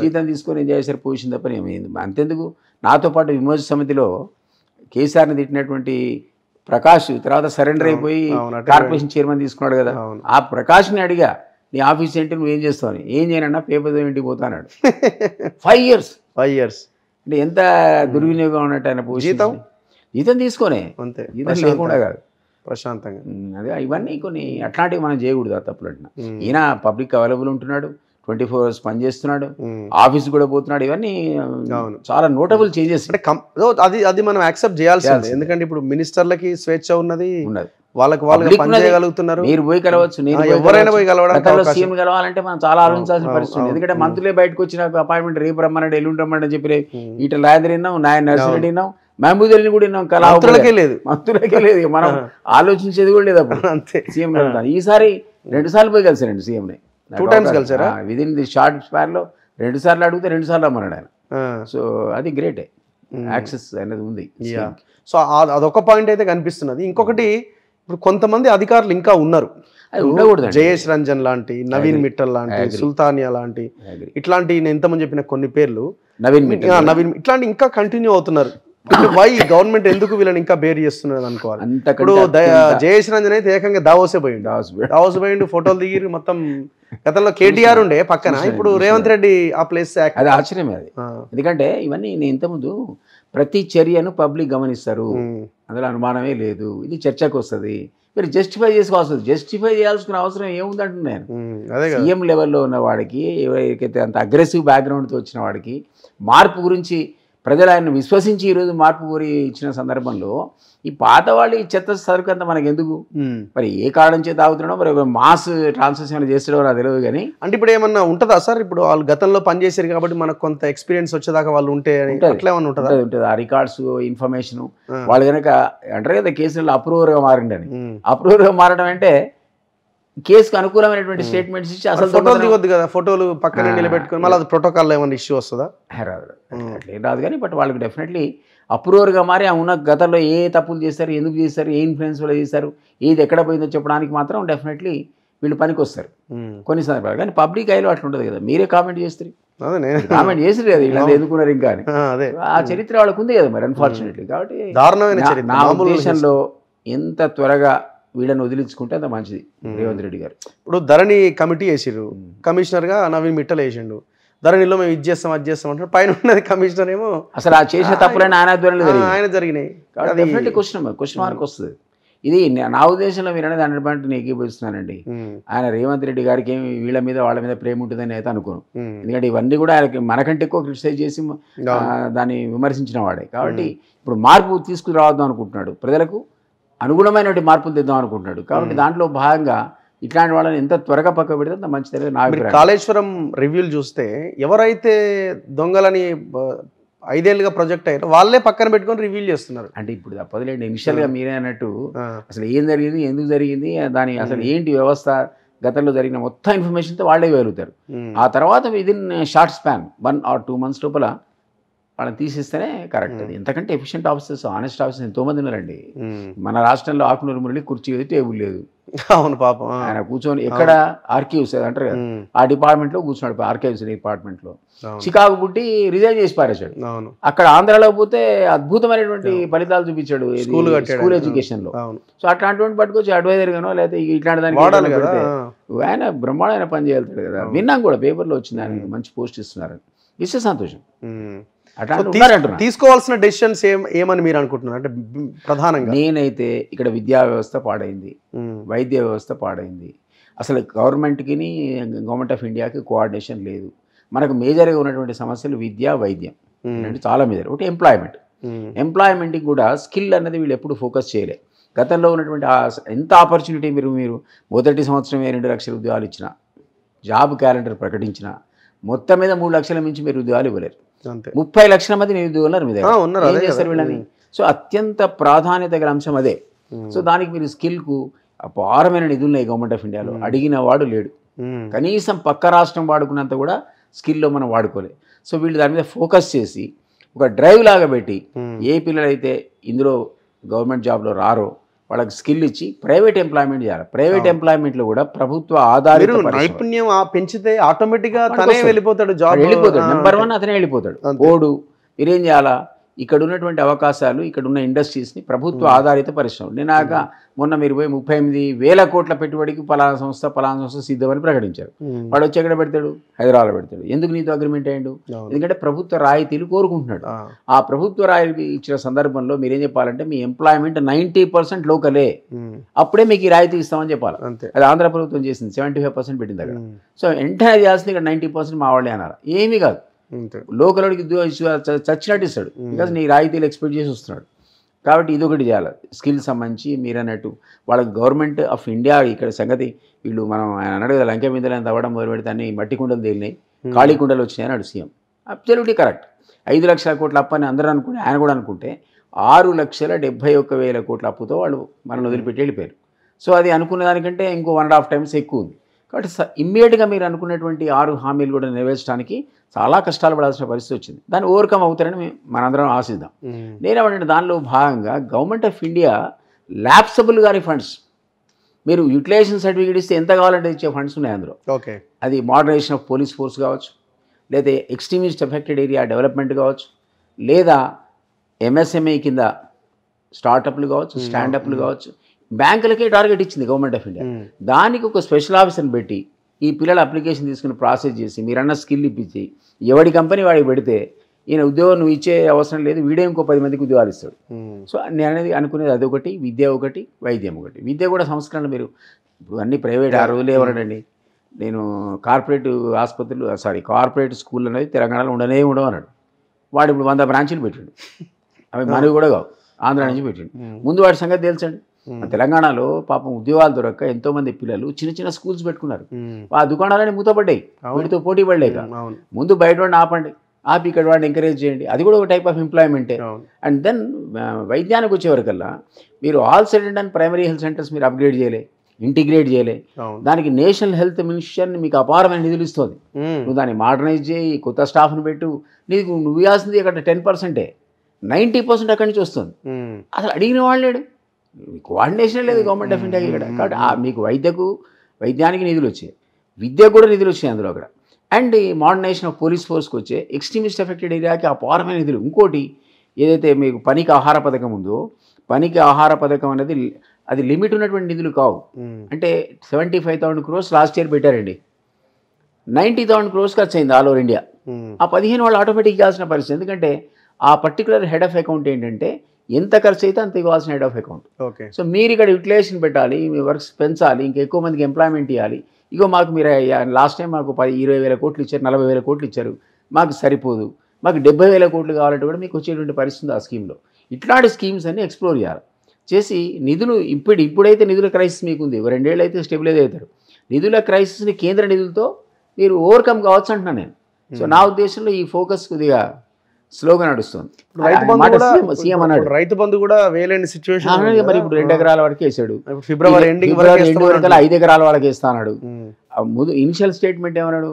జీతం తీసుకొని ఎంజాయ్ చేశారు, పొజిషన్ తప్పని ఏమైంది. అంతెందుకు, నాతో పాటు విమోచన సమితిలో కేసీఆర్ని తిట్టినటువంటి ప్రకాష్ తర్వాత సరెండర్ అయిపోయి కార్పొరేషన్ చైర్మన్ తీసుకున్నాడు కదా, ఆ ప్రకాష్ని అడిగా, నీ ఆఫీస్ ఏంటి, నువ్వు ఏం చేస్తావు? ఏం చేయనన్నా పేపర్ ఇంటికి పోతా అన్నాడు. 5 years అంటే ఎంత దుర్వినియోగం ఉన్నట్టు ఆయన పొజిషన్. జీతం తీసుకొనే, అంతే, జీతం లేకుండా కాదు, ప్రశాంతంగా. అదే ఇవన్నీ కొన్ని అట్లాంటివి మనం చేయకూడదు. ఆ తప్పులు అంటున్నా. ఈయన పబ్లిక్ అవైలబుల్ ఉంటున్నాడు, 24 hours పనిచేస్తున్నాడు, ఆఫీస్ కూడా పోతున్నాడు. ఇవన్నీ చాలా నోటబుల్ చేంజెస్. అంటే అది మనం యాక్సెప్ట్ చేయాల్సిందే. ఎందుకంటే ఇప్పుడు మినిస్టర్లకి స్వేచ్ఛ ఉన్నది, వాళ్ళకి వాళ్ళు పని చేయగలుగుతున్నారు. మీరు పోయి కలవచ్చు, నేను ఎవరైనా పోయి కలవడం. సీఎం కలవాలంటే మనం చాలా ఆలోచించాల్సిన పరిస్థితి. ఎందుకంటే మంత్రులే బయటకు వచ్చి నాకు అపాయింట్మెంట్ రేపు రమ్మన్నాడు, ఎల్లుండి రమ్మని చెప్పి ఈటల రాజేంద్ర విన్నాం, నాయన నర్సిరెడ్డి విన్నాం, మహమూద్ అలీని కూడా విన్నాం కళా మంత్రులకే లేదు. మంత్రులకే లేదు. మనం ఆలోచించేది కూడా లేదు అప్పుడు అంతే. సీఎం కలుగుతాను. ఈసారి 2 సార్లు పోయి కలిసారండి సీఎంని. 2 times కలిసారా? విదిన్ ది షార్ట్ స్పాన్లో 2 సార్లు అడిగితే 2 సార్లు అమ్మన్నాడు ఆయన. సో అది గ్రేటే, యాక్సెస్ అనేది ఉంది. సో అదొక పాయింట్ అయితే కనిపిస్తున్నది. ఇంకొకటి, ఇప్పుడు కొంతమంది అధికారులు ఇంకా ఉన్నారు, జయేష్ రంజన్ లాంటి, నవీన్ మిట్టల్ లాంటి, సుల్తానియా లాంటి, ఇట్లాంటి నేను ఇంతమంది చెప్పిన కొన్ని పేర్లు, నవీన్ ఇట్లాంటి ఇంకా కంటిన్యూ అవుతున్నారు. వై గవర్నమెంట్ ఎందుకు వీళ్ళని ఇంకా బేర్ చేస్తున్నది అనుకోవాలి. ఇప్పుడు జయేష్ రంజన్ అయితే ఏకంగా దావోసే పోయిండు, ఫోటోలు దిగి మొత్తం. గతంలో కేటీఆర్ ఉండే పక్కన, ఇప్పుడు రేవంత్ రెడ్డి ఆ ప్లేస్. అది ఆశ్చర్యమే అది. ఎందుకంటే ఇవన్నీ నేను ఇంతకుముందు ప్రతి చర్యను పబ్లిక్ గమనిస్తారు, అందులో అనుమానమే లేదు. ఇది చర్చకు వస్తుంది, మీరు జస్టిఫై చేసుకోవాల్సింది. జస్టిఫై చేయాల్సిన అవసరం ఏముంది అంటున్నాను. సీఎం లెవెల్లో ఉన్న వాడికి, ఎవరికైతే అంత అగ్రెసివ్ బ్యాక్గ్రౌండ్తో వచ్చిన వాడికి, మార్పు గురించి ప్రజలు ఆయన విశ్వసించి ఈరోజు మార్పు కోరి ఇచ్చిన సందర్భంలో ఈ పాత వాళ్ళు ఈ చెత్త సరుకు అంతా మనకు ఎందుకు, మరి ఏ కారణం చేత ఆగుతున్నాడో, మరి మాస్ ట్రాన్సాక్షన్ చేస్తాడో నాకు తెలియదు. కానీ అంటే ఇప్పుడు ఏమన్నా ఉంటుందా సార్, ఇప్పుడు వాళ్ళు గతంలో పనిచేసారు కాబట్టి మనకు కొంత ఎక్స్పీరియన్స్ వచ్చేదాకా వాళ్ళు ఉంటే అట్లా ఏమన్నా ఉంటుందా? ఉంటుంది. ఆ రికార్డ్స్, ఇన్ఫర్మేషన్ వాళ్ళు కనుక అంటారు కదా, కేసులలో అప్రూవర్గా మారిండని. అప్రూవర్గా మారడం అంటే కేసుకు అనుకూలమైనటువంటి స్టేట్మెంట్స్ ఇచ్చి అసలు ఫోటోలు దిగొద్దు కదా, ఫోటోలు పక్కన నిలబెట్టుకుని మళ్ళీ అది ప్రోటోకాల్లో ఏమైనా ఇష్యూ వస్తుందా? రాదు, అట్లేం రాదు. కానీ బట్ వాళ్ళకి డెఫినెట్లీ అప్రూవర్గా మారి ఆ ఉన్న గతంలో ఏ తప్పులు చేస్తారు, ఎందుకు చేస్తారు, ఏ ఇన్ఫ్లుయెన్స్ వల్ల చేస్తారు, ఏది ఎక్కడ పోయిందో చెప్పడానికి మాత్రం డెఫినెట్లీ వీళ్ళు పనికి వస్తారు కొన్ని సందర్భాలు. కానీ పబ్లిక్ ఐలో అట్లా ఉంటుంది కదా, మీరే కామెంట్ చేస్తారు, కామెంట్ చేసారు కదా వీళ్ళంతా ఎందుకున్నారు ఇంకా అని. ఆ చరిత్ర వాళ్ళకు ఉంది కదా మరి, అన్ఫార్చునేట్లీ. కాబట్టి నా ఉద్దేశంలో ఎంత త్వరగా వీళ్ళని వదిలించుకుంటే అంత మంచిది రేవంత్ రెడ్డి గారు. ఇప్పుడు ధరణి కమిటీ వేసిర్రు, కమిషనర్గా నవీన్ మిట్టల్ వేసిండు. ధరణిలో మేము ఇది చేస్తాం అది చేస్తాం అంటారు, పైన ఉన్నది కమిషనర్ ఏమో అసలు ఆ చేసే తప్పులైన ఆయన జరిగినాయి. డెఫినెట్లీ క్వశ్చన్ మార్క్ వస్తుంది. ఇది నా ఉద్దేశంలో మీరు అనేది 100% ఏకీభవిస్తున్నానండి. ఆయన రేవంత్ రెడ్డి గారికి ఏమి వీళ్ళ మీద వాళ్ళ మీద ప్రేమ ఉంటుందని అయితే అనుకోను. ఎందుకంటే ఇవన్నీ కూడా ఆయనకి మనకంటే ఎక్కువ క్రిటిసైజ్ చేసి దాన్ని విమర్శించిన వాడే. కాబట్టి ఇప్పుడు మార్పు తీసుకురావద్దాం అనుకుంటున్నాడు, ప్రజలకు అనుగుణమైనటువంటి మార్పులు తెద్దాం అనుకుంటున్నాడు. కాబట్టి దాంట్లో భాగంగా ఇట్లాంటి వాళ్ళని ఎంత త్వరగా పక్క పెడితే అంత మంచిది. నా కాళేశ్వరం రివ్యూలు చూస్తే ఎవరైతే దొంగలని 5 ఏళ్ళుగా ప్రొజెక్ట్ అయ్యారో వాళ్ళే పక్కన పెట్టుకొని రివ్యూ చేస్తున్నారు. అంటే ఇప్పుడు తప్పదులేండి, ఇనిషియల్గా మీరే అన్నట్టు అసలు ఏం జరిగింది, ఎందుకు జరిగింది, దాని అసలు ఏంటి వ్యవస్థ, గతంలో జరిగిన మొత్తం ఇన్ఫర్మేషన్తో వాళ్ళే వెలుగుతారు. ఆ తర్వాత within short span 1 or 2 months లోపల వాళ్ళని తీసిస్తేనే కరెక్ట్. అది ఎంతకంటే ఎఫిషియెంట్ ఆఫీసర్స్, ఆనెస్ట్ ఆఫీసర్స్ ఎంతోమంది ఉన్నారండి మన రాష్ట్రంలో. ఆకునూరు మురళి కుర్చీ లేదు, టేబుల్ లేదు. అవును పాపం, ఆయన కూర్చొని ఎక్కడ ఆర్కైవ్స్ అంటారు కదా, ఆ డిపార్ట్మెంట్లో కూర్చున్నాడు, ఆర్కైవ్స్ డిపార్ట్మెంట్లో. చికాకు పుట్టి రిజైన్ చేసి పారేశాడు. అక్కడ ఆంధ్రాలో పోతే అద్భుతమైనటువంటి ఫలితాలు చూపించాడు స్కూల్ ఎడ్యుకేషన్లో. సో అట్లాంటి పట్టుకొచ్చి అడ్వైజర్ గానో లేకపోతే ఇట్లాంటి దానికి పెడితే ఆయన బ్రహ్మాండమైన పని చేయగలుగుతాడు కదా. విన్నాం కూడా, పేపర్లో వచ్చింది ఆయన మంచి పోస్ట్ ఇస్తున్నారు, ఇస్తే సంతోషం. తీసుకోవాల్సిన డెసిషన్స్ ఏమని మీరు అనుకుంటున్నారు? అంటే ప్రధానంగా నేనైతే ఇక్కడ విద్యా వ్యవస్థ పాడైంది, వైద్య వ్యవస్థ పాడైంది. అసలు గవర్నమెంట్కి గవర్నమెంట్ ఆఫ్ ఇండియాకి కోఆర్డినేషన్ లేదు. మనకు మేజర్గా ఉన్నటువంటి సమస్యలు విద్య, వైద్యం అంటే చాలా మేజర్. ఒకటి ఎంప్లాయ్మెంట్కి కూడా స్కిల్ అన్నది వీళ్ళు ఎప్పుడు ఫోకస్ చేయలే. గతంలో ఉన్నటువంటి ఎంత ఆపర్చునిటీ మీరు మొదటి సంవత్సరమే 2 లక్షల ఉద్యోగాలు ఇచ్చిన, జాబ్ క్యాలెండర్ ప్రకటించిన, మొత్తం మీద 3 లక్షల మించి మీరు ఉద్యోగాలు ఇవ్వలేరు. 30 లక్షల మంది నిరుద్యోగులు మీద ఏం చేస్తారు వీళ్ళని? సో అత్యంత ప్రాధాన్యత గల అంశం అదే. సో దానికి మీరు స్కిల్కు అపారమైన నిధులున్నాయి గవర్నమెంట్ ఆఫ్ ఇండియాలో, అడిగిన వాడు లేడు. కనీసం పక్క రాష్ట్రం వాడుకున్నంత కూడా స్కిల్లో మనం వాడుకోలే. సో వీళ్ళు దాని మీద ఫోకస్ చేసి ఒక డ్రైవ్ లాగా పెట్టి ఏ పిల్లలైతే ఇందులో గవర్నమెంట్ జాబ్లో రారో వాళ్ళకి స్కిల్ ఇచ్చి ప్రైవేట్ ఎంప్లాయ్మెంట్ చేయాలి. ప్రైవేట్ ఎంప్లాయ్మెంట్లో కూడా ప్రభుత్వ ఆధారిత నైపుణ్యం పెంచితే ఆటోమేటిక్గా తనే వెళ్ళిపోతాడు, జాబ్ వెళ్ళిపోతాడు. నెంబర్ 1 అతనే వెళ్ళిపోతాడు. ఓడు మీరేం చేయాలా, ఇక్కడ ఉన్నటువంటి అవకాశాలు, ఇక్కడ ఉన్న ఇండస్ట్రీస్ని ప్రభుత్వ ఆధారిత పరిశ్రమలు. నేనాక మొన్న మీరు పోయి 38,000 కోట్ల పెట్టుబడికి పలానా సంస్థ సిద్ధమని ప్రకటించారు. వాడు వచ్చి ఎక్కడ పెడతాడు? హైదరాబాద్లో పెడతాడు. ఎందుకు నీతో అగ్రిమెంట్ అయ్యాడు? ఎందుకంటే ప్రభుత్వ రాయితీలు కోరుకుంటున్నాడు. ఆ ప్రభుత్వ రాయితీ ఇచ్చిన సందర్భంలో మీరేం చెప్పాలంటే మీ ఎంప్లాయ్మెంట్ 90% లోకలే, అప్పుడే మీకు ఈ రాయితీ ఇస్తామని చెప్పాలి. అది ఆంధ్ర ప్రభుత్వం చేసింది, 75% పెట్టింది అక్కడ. సో ఎంటైర్ చేయాల్సింది ఇక్కడ 90% మా వాళ్ళే అన్నారు. ఏమీ కాదు, లోకల్కి చచ్చినట్టు ఇస్తాడు, బికాజ్ నీ రాయితీలు ఎక్స్పెక్ట్ చేసి వస్తున్నాడు. కాబట్టి ఇదొకటి చేయాలి. స్కిల్ సంబంధించి మీరు అన్నట్టు వాళ్ళకి గవర్నమెంట్ ఆఫ్ ఇండియా ఇక్కడ సంగతి వీళ్ళు మనం ఆయన అన్నాడు కదా, లంకె మీద తవ్వడం మొదలు పెడితే అన్ని మట్టి కుండలు తేలినాయి, ఖాళీ కుండలు వచ్చినాయి అన్నాడు సీఎం. Absolutely correct. 5 లక్షల కోట్ల అప్పని అందరూ అనుకుంటే, ఆయన కూడా అనుకుంటే 6,71,000 కోట్ల అప్పుతో వాళ్ళు మనల్ని వదిలిపెట్టి వెళ్ళిపోయారు. సో అది అనుకున్న దానికంటే ఇంకో 1.5 టైమ్స్ ఎక్కువ ఉంది. కాబట్టి ఇమ్మీడియట్గా మీరు అనుకున్నటువంటి 6 హామీలు కూడా నెరవేర్చడానికి చాలా కష్టాలు పడాల్సిన పరిస్థితి వచ్చింది. దాన్ని ఓవర్కమ్ అవుతారని మనందరం ఆశిద్దాం. నేనేమంటే దానిలో భాగంగా గవర్నమెంట్ ఆఫ్ ఇండియా ల్యాప్సబుల్ గారి ఫండ్స్, మీరు యూటిలైజేషన్ సర్టిఫికేట్ ఇస్తే ఎంత కావాలంటే ఇచ్చే ఫండ్స్ ఉన్నాయి అందులో. ఓకే, అది మోడరేషన్ ఆఫ్ పోలీస్ ఫోర్స్ కావచ్చు, లేదా ఎక్స్ట్రీమిస్ట్ ఎఫెక్టెడ్ ఏరియా డెవలప్మెంట్ కావచ్చు, లేదా ఎంఎస్ఎంఈ కింద స్టార్టప్లు కావచ్చు, స్టాండప్లు కావచ్చు. బ్యాంకులకే టార్గెట్ ఇచ్చింది గవర్నమెంట్ ఆఫ్ ఇండియా. దానికి ఒక స్పెషల్ ఆఫీసర్ని పెట్టి ఈ పిల్లల అప్లికేషన్ తీసుకుని ప్రాసెస్ చేసి మీరన్న స్కిల్ ఇప్పించి ఎవడి కంపెనీ వాడికి పెడితే ఈయన ఉద్యోగం నువ్వు ఇచ్చే అవసరం లేదు, వీడే ఇంకో 10 మందికి ఉద్యోగాలు ఇస్తాడు. సో నేను అనేది అనుకునేది అదొకటి, విద్య ఒకటి, వైద్యం ఒకటి. విద్య కూడా సంస్కరణ. మీరు ఇప్పుడు అన్ని ప్రైవేట్ ఆ రోజులు ఎవరండి, నేను కార్పొరేట్ ఆసుపత్రులు కార్పొరేట్ స్కూల్ అనేది తెలంగాణలో ఉండవు అన్నాడు. వాడు ఇప్పుడు 100 బ్రాంచీలు పెట్టాడు. అవి మనవి కూడా కావు, ఆంధ్ర నుంచి పెట్టాడు. ముందు వాడి సంగతి తెలుసండి. తెలంగాణలో పాపం ఉద్యోగాలు దొరక్క ఎంతోమంది పిల్లలు చిన్న చిన్న స్కూల్స్ పెట్టుకున్నారు. ఆ దుకాణాలని మూతపడ్డాయి, వీటితో పోటీ పడలేక. ముందు బయట వాడిని ఆపండి, ఆపి ఇక్కడ వాడిని ఎంకరేజ్ చేయండి. అది కూడా ఒక టైప్ ఆఫ్ ఎంప్లాయ్మెంటే. అండ్ దెన్ వైద్యానికి వచ్చేవరకల్లా మీరు all second and primary health centres మీరు అప్గ్రేడ్ చేయలే, ఇంటిగ్రేట్ చేయలే. దానికి నేషనల్ హెల్త్ మినిస్టర్ మీకు అపారమైన నిధులు ఇస్తుంది. నువ్వు దాన్ని మోడర్నైజ్ చేయి, కొత్త స్టాఫ్ని పెట్టు. నీకు నువ్వు ఇవ్వాల్సింది అక్కడ 10%, 90% అక్కడి నుంచి వస్తుంది. అసలు అడిగిన వాళ్ళు లేడు, కోఆర్డినేషన్ లేదు గవర్నమెంట్ ఆఫ్ ఇండియాకి ఇక్కడ. కాబట్టి మీకు వైద్యానికి నిధులు వచ్చాయి, విద్యకు కూడా నిధులు వచ్చాయి అందులో అక్కడ. అండ్ ఈ మోడర్నైజేషన్ ఆఫ్ పోలీస్ ఫోర్స్కి వచ్చే ఎక్స్ట్రీమిస్ట్ ఎఫెక్టెడ్ ఏరియాకి అపారమైన నిధులు. ఇంకోటి ఏదైతే మీకు పనికి ఆహార పథకం ఉందో, పనికి ఆహార పథకం అనేది అది లిమిట్ ఉన్నటువంటి నిధులు కావు. అంటే 75,000 crores లాస్ట్ ఇయర్ పెట్టారండి, 90,000 crores ఖర్చు అయింది ఆల్ ఓవర్ ఇండియా. ఆ 15 వాళ్ళు ఆటోమేటిక్ ఇవ్వాల్సిన పరిస్థితి. ఎందుకంటే ఆ పర్టికులర్ హెడ్ ఆఫ్ అకౌంట్ ఏంటంటే ఎంత ఖర్చు అయితే అంత ఇవ్వాల్సిన హెడ్ ఆఫ్ అకౌంట్. సో మీరు ఇక్కడ యూటిలైజేషన్ పెట్టాలి, మీ వర్క్స్ పెంచాలి, ఇంకా ఎక్కువ మందికి ఎంప్లాయ్మెంట్ ఇవ్వాలి. ఇగో మాకు మీరు లాస్ట్ టైం మాకు 20,000 కోట్లు ఇచ్చారు, 40,000 కోట్లు ఇచ్చారు, మాకు సరిపోదు, మాకు 70,000 కోట్లు కావాలంటే కూడా మీకు వచ్చేటువంటి పరిస్థితి ఆ స్కీమ్లో. ఇట్లాంటి స్కీమ్స్ అన్ని ఎక్స్ప్లోర్ చేయాలి చేసి నిధులు ఇప్పుడైతే నిధుల క్రైసిస్ మీకు ఉంది, 2 ఏళ్ళు అయితే స్టెబిలైజ్ అవుతారు. నిధుల క్రైసిస్ని కేంద్ర నిధులతో మీరు ఓవర్కమ్ కావచ్చు అంటున్నాను నేను. సో నా ఉద్దేశంలో ఈ ఫోకస్ కొద్దిగా స్లోగా నడుస్తుంది. సీఎం అన్నాడు రైతు బంధు కూడా వేలేని సిచ్యువేషన్. మరి ఇప్పుడు 2 ఎకరాల వరకు వేసాడు, ఫిబ్రవరి ఎండింగ్ 5 ఎకరాల వరకు వేస్తాడు. ముందు ఇనిషియల్ స్టేట్మెంట్ ఏమన్నాడు,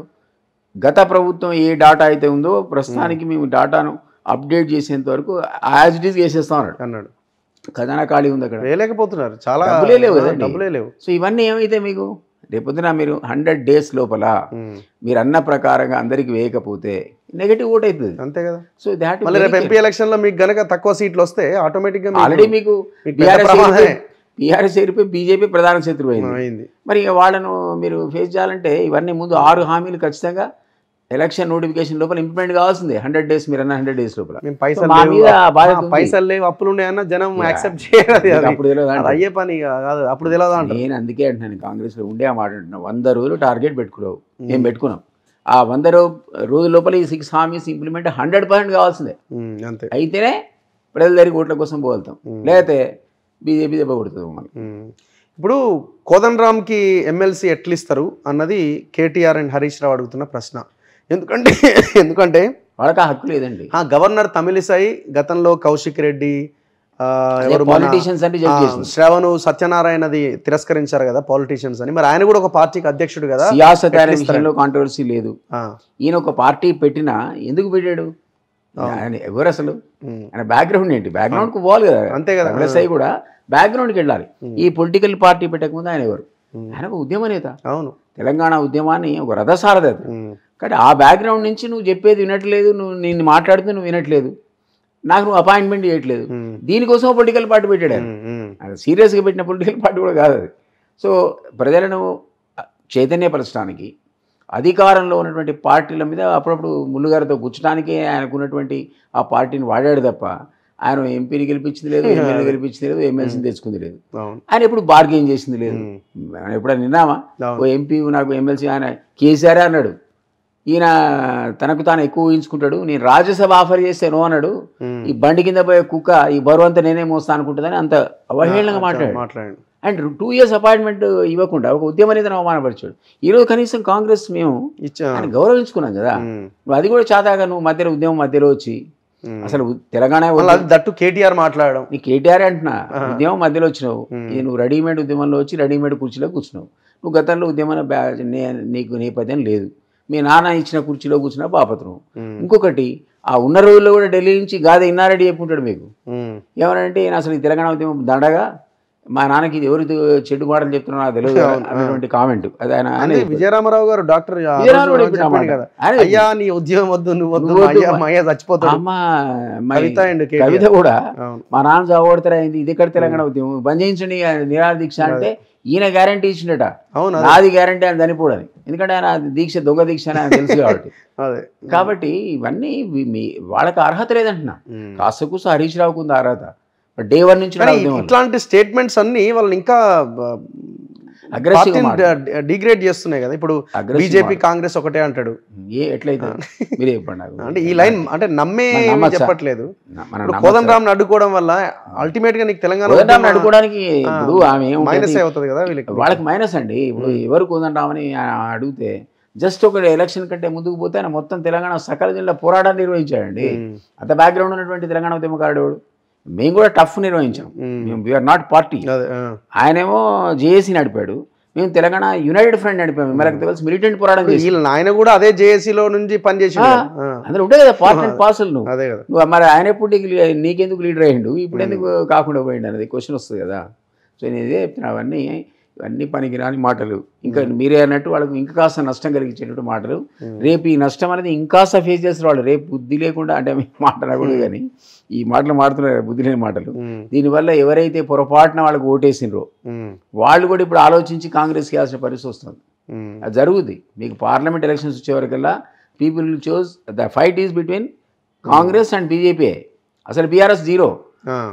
గత ప్రభుత్వం ఏ డాటా అయితే ఉందో ప్రస్తుతానికి మేము డాటాను అప్డేట్ చేసేంత వరకు యాజ్ ఇట్ ఈజ్ వేసేస్తాం అన్నాడు. ఖజానా ఖాళీ ఉంది, అక్కడ వేయలేకపోతున్నారు, చాలా డబ్బులే లేవు కదండి, డబ్బులే లేవు. సో ఇవన్నీ ఏమైతే మీకు రేపొద్దున మీరు 100 days లోపల మీరు అన్న ప్రకారంగా అందరికి వేయకపోతే నెగటివ్ ఓట్ అవుతుంది, అంతే కదా. సో దాట్ రేపు ఎంపీ ఎలక్షన్ లో మీకు గనక తక్కువ సీట్లు వస్తే ఆటోమేటిక్ గా ఆల్రెడీ మీకు బీఆర్ఎస్ ఏరిపోయి బీజేపీ ప్రధాన శత్రువు అయింది. మరి వాళ్ళను మీరు ఫేస్ చేయాలంటే ఇవన్నీ ముందు 6 హామీలు ఖచ్చితంగా ఎలక్షన్ నోటిఫికేషన్ లోపల ఇంప్లిమెంట్ కావాల్సిందే. 100 days మీరు అన్న 100 days లోపల. పైసలు లేవు, అప్పులు ఉన్నాయన్న జనం యాక్సెప్ట్ చేయరు. అప్పుడు తెలియదు, అయ్యే పని కాదు, అప్పుడు తెలియదు. నేను అందుకే అంటున్నాను, కాంగ్రెస్ లో ఉండే ఆ మాట అంటున్నాను, 100 రోజులు టార్గెట్ పెట్టుకున్నావు, మేము పెట్టుకున్నాం. ఆ 100 రోజుల లోపల ఈ 6 హామీస్ ఇంప్లిమెంట్ 100% కావాల్సిందే. అంతే అయితేనే ప్రజల దగ్గరికి ఓట్ల కోసం పోగలుగుతాం, లేకపోతే బీజేపీ దెబ్బ కొడుతుంది మనం. ఇప్పుడు కోదండరామ్కి ఎమ్మెల్సీ ఎట్లు ఇస్తారు అన్నది కేటీఆర్ అండ్ హరీష్ రావు అడుగుతున్న ప్రశ్న. ఎందుకంటే వాళ్ళకి ఆ హక్కు లేదండి. గవర్నర్ తమిళిసై గతంలో కౌశిక్ రెడ్డి, శ్రవణ్ సత్యనారాయణది తిరస్కరించారు కదా పాలిటీషియన్స్ అని. మరి ఆయన కూడా ఒక పార్టీకి అధ్యక్షుడు కదా, సియాసత్ అనే విషయంలో కాంట్రవర్సీ లేదు. ఈయన ఒక పార్టీ పెట్టినా ఎందుకు పెట్టాడు, ఆయన ఎవరు అసలు, ఆయన బ్యాక్గ్రౌండ్ ఏంటి, బ్యాక్గ్రౌండ్ కు పోవాలి కదా, అంతే కదా. తమిళిసై కూడా బ్యాక్గ్రౌండ్కి వెళ్ళాలి. ఈ పొలిటికల్ పార్టీ పెట్టకముందు ఆయన ఎవరు, ఆయన ఒక ఉద్యమ నేత. అవును, తెలంగాణ ఉద్యమాన్ని ఒక రథసారథి. కాబట్టి ఆ బ్యాక్గ్రౌండ్ నుంచి నువ్వు చెప్పేది వినట్లేదు, నేను మాట్లాడితే నువ్వు వినట్లేదు, నాకు నువ్వు అపాయింట్మెంట్ చేయట్లేదు, దీనికోసం పొలిటికల్ పార్టీ పెట్టాడు. అది సీరియస్గా పెట్టిన పొలిటికల్ పార్టీ కూడా కాదు అది. సో ప్రజలను చైతన్యపరచడానికి అధికారంలో ఉన్నటువంటి పార్టీల మీద అప్పుడప్పుడు ముళ్ళుగారితో గుచ్చడానికి ఆయనకున్నటువంటి ఆ పార్టీని వాడాడు తప్ప ఆయన ఎంపీని గెలిపించింది లేదు, ఎమ్మెల్యే గెలిపించింది లేదు, ఎమ్మెల్సీని తెచ్చుకుంది లేదు, ఆయన ఎప్పుడు బార్గెయిన్ చేసింది లేదు. ఎప్పుడైనా నిన్నామా ఓ ఎంపీ నాకు ఎమ్మెల్సీ, ఆయన కేసీఆర్ అన్నాడు, ఈయన తనకు తాను ఎక్కువ ఊహించుకుంటాడు, నేను రాజ్యసభ ఆఫర్ చేస్తే నో అన్నాడు, ఈ బండి కింద పోయే కుక్క ఈ బరువు అంతా నేనే మోస్తా అనుకుంటుందని అంత అవహేళనగా మాట్లాడాడు. అండ్ 2 years అపాయింట్మెంట్ ఇవ్వకుండా ఒక ఉద్యమ నేతను అవమానపరిచాడు. ఈరోజు కనీసం కాంగ్రెస్ మేము ఆయన గౌరవించుకున్నాం కదా, నువ్వు అది కూడా చాదాగా నువ్వు మధ్యలో ఉద్యమం మధ్యలో వచ్చి అసలు తెలంగాణ దట్టు కేటీఆర్ మాట్లాడడం, నీ కేటీఆర్ అంటున్నా, ఉద్యమం మధ్యలో వచ్చినావు, నువ్వు రెడీమేడ్ ఉద్యమంలో వచ్చి రెడీమేడ్ కుర్చీలో కూర్చున్నావు. నువ్వు గతంలో ఉద్యమం నీకు నేపథ్యం లేదు, మీ నాన్న ఇచ్చిన కుర్చీలో కూర్చున్నా బాపత్రం. ఇంకొకటి, ఆ ఉన్న రోజుల్లో కూడా ఢిల్లీ నుంచి గాదే ఇన్నారెడ్డి చెప్పుకుంటాడు మీకు, ఏమనంటే అసలు ఈ తెలంగాణ ఉద్యమం దండగా, మా నాన్నకి ఇది ఎవరు చెడు మాటలు చెప్తున్నా నాకు తెలియదు అన్నటువంటి కామెంట్. అది ఆయన విజయరామారావు గారు డాక్టర్ అయ్యా నీ ఉద్యమం వద్దు, నువ్వు చచ్చిపోతాడు. కవిత కూడా మా నాన్న చావడతారైంది, ఇది ఎక్కడ తెలంగాణ ఉద్యమం బంద్ చేయించండి నిరాహార దీక్ష అంటే ఈయన గ్యారంటీ ఇచ్చినట, నాది గ్యారంటీ అని చనిపోవడానికి. ఎందుకంటే ఆయన దీక్ష దొంగ దీక్ష అని ఆయన తెలుసు కాబట్టి. కాబట్టి ఇవన్నీ వాళ్ళకి అర్హత లేదంటున్నా. కాస్త కూస హరీష్ రావుకు ఉంది అర్హత, డే 1 నుంచి. ఇట్లాంటి స్టేట్మెంట్స్ అన్ని వాళ్ళని ఇంకా డిగ్రేడ్ చేస్తున్నాయి కదా. ఇప్పుడు బీజేపీ కాంగ్రెస్ ఒకటే అంటాడు, ఎట్లయితే మీరే చెప్పండి. అంటే ఈ లైన్ అంటే నమ్మే చెప్పట్లేదు. కోదండరామ్ అడ్డుకోవడం వల్ల అల్టిమేట్ గా నీకు తెలంగాణ అడ్డుకోవడానికి ఇప్పుడు ఆమె మైనస్ అవుతుంది కదా వాళ్ళకి మైనస్ అండి. ఇప్పుడు ఎవరు కోదండరామని అడిగితే జస్ట్ ఒక ఎలక్షన్ కంటే ముందుకు పోతే ఆయన మొత్తం తెలంగాణ సకల జిల్లా పోరాటాన్ని నిర్వహించాడండి. అంత బ్యాక్గ్రౌండ్ ఉన్నటువంటి తెలంగాణ ఉద్యమకారుడు. మేము కూడా టఫ్ నిర్వహించాం, మేము వీఆర్ నాట్ పార్టీ. ఆయనేమో జేఏసీ నడిపాడు, మేము తెలంగాణ యునైటెడ్ ఫ్రంట్ నడిపాము. మనకు తెలిసి మిలిటెంట్ పోరాటం చేసి ఆయన కూడా అదే జేఏసీలో నుంచి పనిచేసి అందులో ఉంటే కదా పార్ట్ అండ్ పార్సల్. నువ్వు మరి ఆయన ఎప్పుడు నీకెందుకు లీడర్ అయ్యిండు, ఇప్పుడు ఎందుకు కాకుండా పోయిండు అనేది క్వశ్చన్ వస్తుంది కదా. సో నేను ఇదే చెప్తున్నా, ఇవన్నీ పనికిరాని మాటలు. ఇంకా మీరే అన్నట్టు వాళ్ళకు ఇంకా కాస్త నష్టం కలిగించేటువంటి మాటలు. రేపు ఈ నష్టం అనేది ఇంకాస్త ఫేస్ చేస్తారు వాళ్ళు. రేపు బుద్ధి లేకుండా, అంటే మాట్లాడకూడదు కానీ ఈ మాటలు మాడుతున్నారు బుద్ధి లేని మాటలు. దీనివల్ల ఎవరైతే పొరపాటున వాళ్ళకి ఓటేసినరో వాళ్ళు కూడా ఇప్పుడు ఆలోచించి కాంగ్రెస్కి వేయాల్సిన పరిస్థితి వస్తుంది. అది జరుగుద్ది. మీకు పార్లమెంట్ ఎలక్షన్స్ వచ్చేవరకల్లా people chose the fight is between Congress and BJP. అసలు బీఆర్ఎస్ జీరో.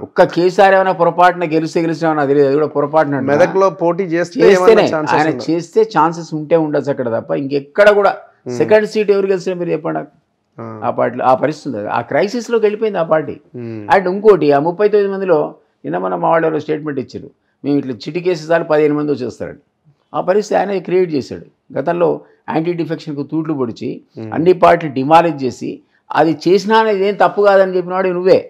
ఒక్క కేసీఆర్ ఏమైనా పొరపాటున గెలిచినా తెలియదు, అది కూడా పొరపాటున మెదక్లో పోటీ చేస్తేనే ఆయన చేస్తే ఛాన్సెస్ ఉంటే ఉండొచ్చు అక్కడ తప్ప ఇంకెక్కడ కూడా. సెకండ్ సీట్ ఎవరు గెలిచినా మీరు చెప్పండి. ఆ పార్టీలో ఆ పరిస్థితి, ఆ క్రైసిస్లోకి వెళ్ళిపోయింది ఆ పార్టీ. అండ్ ఇంకోటి, ఆ 39 మందిలో నిన్న మన మా వాళ్ళు స్టేట్మెంట్ ఇచ్చారు, మేము ఇట్లా చిటి కేసు చాలు 15 మంది వచ్చేస్తారని. ఆ పరిస్థితి ఆయన క్రియేట్ చేశాడు. గతంలో యాంటీ డిఫెక్షన్కు తూట్లు పొడిచి అన్ని పార్టీలు డిమాలిజ్ చేసి అది చేసినా అనేది ఏం తప్పు కాదని చెప్పినవాడు నువ్వే.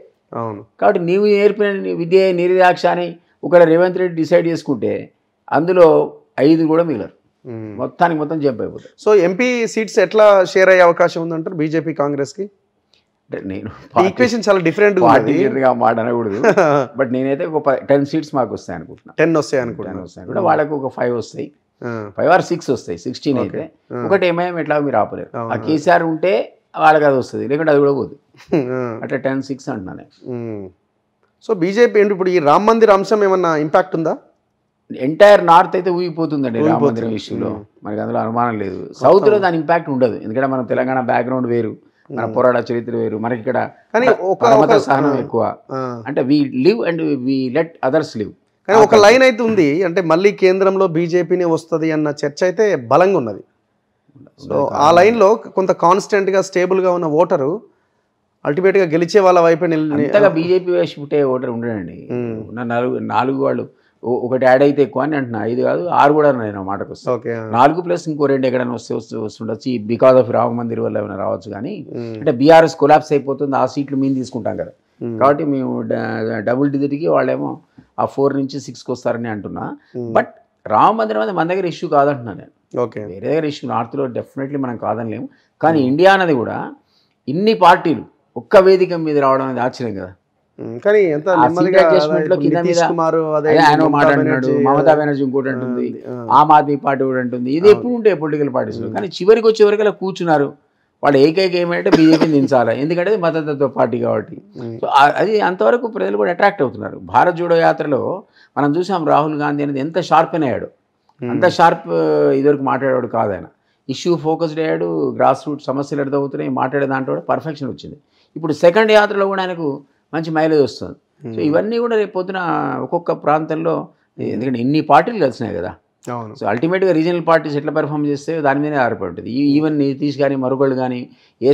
అవును. కాబట్టి నీవు నేర్పిన విద్య నిర్దాక్ష అని ఒకవేళ రేవంత్ రెడ్డి డిసైడ్ చేసుకుంటే అందులో 5 కూడా మిగలరు, మొత్తానికి మొత్తం జంప్ అయిపోతాయి. సో ఎంపీ సీట్స్ ఎట్లా షేర్ అయ్యే అవకాశం ఉందంటారు బీజేపీ కాంగ్రెస్కి? అంటే నేను ఈక్వేషన్ చాలా డిఫరెంట్ గా మాట అనకూడదు, బట్ నేనైతే ఒక 10 సీట్స్ మాకు వస్తాయి అనుకుంటున్నాను. 10 వస్తాయి అనుకుంటున్నాను. వాళ్ళకు ఒక 5 వస్తాయి, 5 or 6 వస్తాయి. 16 అయితే ఒకటి ఏమైనా ఎట్లా మీరు ఆపలేరు. ఆ కేసీఆర్ ఉంటే వాళ్ళకి అది వస్తుంది, లేకుంటే అది కూడా పోదు. అట్లా 10-6 అంటున్నాను. సో బీజేపీ ఏంటి ఇప్పుడు ఈ రామ్ మందిర్ అంశం ఏమన్నా ఇంపాక్ట్ ఉందా? ఎంటైర్ నార్త్ అయితే ఊగిపోతుందండి రామ మందిరం ఇష్యూలో, మనకి అందులో అనుమానం లేదు. సౌత్లో దాని ఇంపాక్ట్ ఉండదు, ఎందుకంటే మనం తెలంగాణ బ్యాక్గ్రౌండ్ వేరు, మన పోరాట చరిత్ర వేరు, మనకి ఇక్కడ పరమత సహనం ఎక్కువ. అంటే we live and we let others live. కానీ ఒక లైన్ అయితే ఉంది, అంటే మళ్ళీ కేంద్రంలో బీజేపీనే వస్తుంది అన్న చర్చ అయితే బలంగా ఉన్నది. సో ఆ లైన్లో కొంత కాన్స్టెంట్గా స్టేబుల్గా ఉన్న ఓటరు అల్టిమేట్గా గెలిచే వాళ్ళ వైపు బీజేపీ వేసి పుట్టే ఓటర్ ఉండడండి. ఉన్న 4 వాళ్ళు ఒకటి యాడ్ అయితే ఎక్కువ అని అంటున్నా, 5 కాదు 6 కూడా నేను మాటకు వస్తాను. 4 ప్లస్ ఇంకో 2 ఎక్కడైనా వస్తుండొచ్చు, బికాస్ ఆఫ్ రామ మందిర్ వల్ల ఏమైనా రావచ్చు. కానీ అంటే బీఆర్ఎస్ కొలాప్స్ అయిపోతుంది, ఆ సీట్లు మేము తీసుకుంటాం కదా, కాబట్టి మేము డబుల్ డిజిట్కి వాళ్ళేమో ఆ 4 నుంచి 6కి వస్తారని అంటున్నా. బట్ రామ మందిరం అనేది మన దగ్గర ఇష్యూ కాదంటున్నా నేను. వేరే దగ్గర ఇష్యూ నార్త్లో డెఫినెట్లీ మనం కాదనిలేము. కానీ ఇండియా అనేది కూడా ఇన్ని పార్టీలు ఒక్క వేదిక మీద రావడం అనేది ఆశ్చర్యం కదా. కానీ ఆయన మాట్లాడినాడు, మమతా బెనర్జీ ఇంకోటి అంటుంది, ఆమ్ ఆద్మీ పార్టీ కూడా అంటుంది, ఇది ఎప్పుడు ఉంటే పొలిటికల్ పార్టీస్. కానీ చివరికి వచ్చేవరకు అలా కూర్చున్నారు. వాళ్ళు ఏకైక ఏమంటే బీజేపీని దించాలి, ఎందుకంటే మతతత్వ పార్టీ కాబట్టి. సో అది అంతవరకు ప్రజలు కూడా అట్రాక్ట్ అవుతున్నారు. భారత్ జోడో యాత్రలో మనం చూసాం రాహుల్ గాంధీ అనేది ఎంత షార్ప్ అయ్యాడు, అంత షార్ప్ ఇదివరకు మాట్లాడేవాడు కాదు ఆయన. ఇష్యూ ఫోకస్డ్ అయ్యాడు, గ్రాస్ రూట్ సమస్యలు ఎడతవుతున్నాయి, మాట్లాడే దాంట్లో కూడా పర్ఫెక్షన్ వచ్చింది. ఇప్పుడు సెకండ్ యాత్రలో కూడా ఆయనకు మంచి మైలేజ్ వస్తుంది. సో ఇవన్నీ కూడా రేపు పొద్దున ఒక్కొక్క ప్రాంతంలో, ఎందుకంటే ఇన్ని పార్టీలు కలిసినాయి కదా. సో అల్టిమేట్గా రీజనల్ పార్టీస్ ఎట్లా పెర్ఫామ్ చేస్తే దాని మీదే ఆధారపడి ఉంటుంది. ఈవెన్ నితీష్ కానీ మరొకళ్ళు కానీ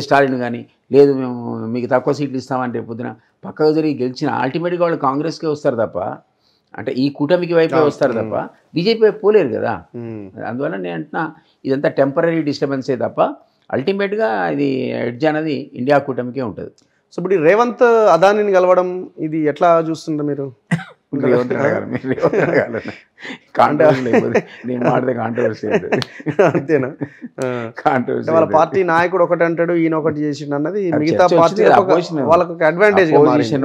స్టాలిన్ కానీ లేదు మేము మీకు తక్కువ సీట్లు ఇస్తామంటే పొద్దున పక్కకు జరిగి గెలిచిన అల్టిమేట్గా వాళ్ళు కాంగ్రెస్కే వస్తారు తప్ప, అంటే ఈ కూటమికి వైపే వస్తారు తప్ప బీజేపీ వైపు పోలేరు కదా. అందువల్ల నేను అంటున్నా ఇదంతా టెంపరీ డిస్టర్బెన్సే తప్ప అల్టిమేట్గా ఇది ఎడ్జ్ అనేది ఇండియా కూటమికే ఉంటుంది. సో ఇప్పుడు ఈ రేవంత్ అదానిని కలవడం ఇది ఎట్లా చూస్తుండ్రు మీరు? అంతేనా? వాళ్ళ పార్టీ నాయకుడు ఒకటి అంటాడు, ఈయన ఒకటి చేసిండు అన్నది మిగతా పార్టీ వాళ్ళకి ఒక అడ్వాంటేజ్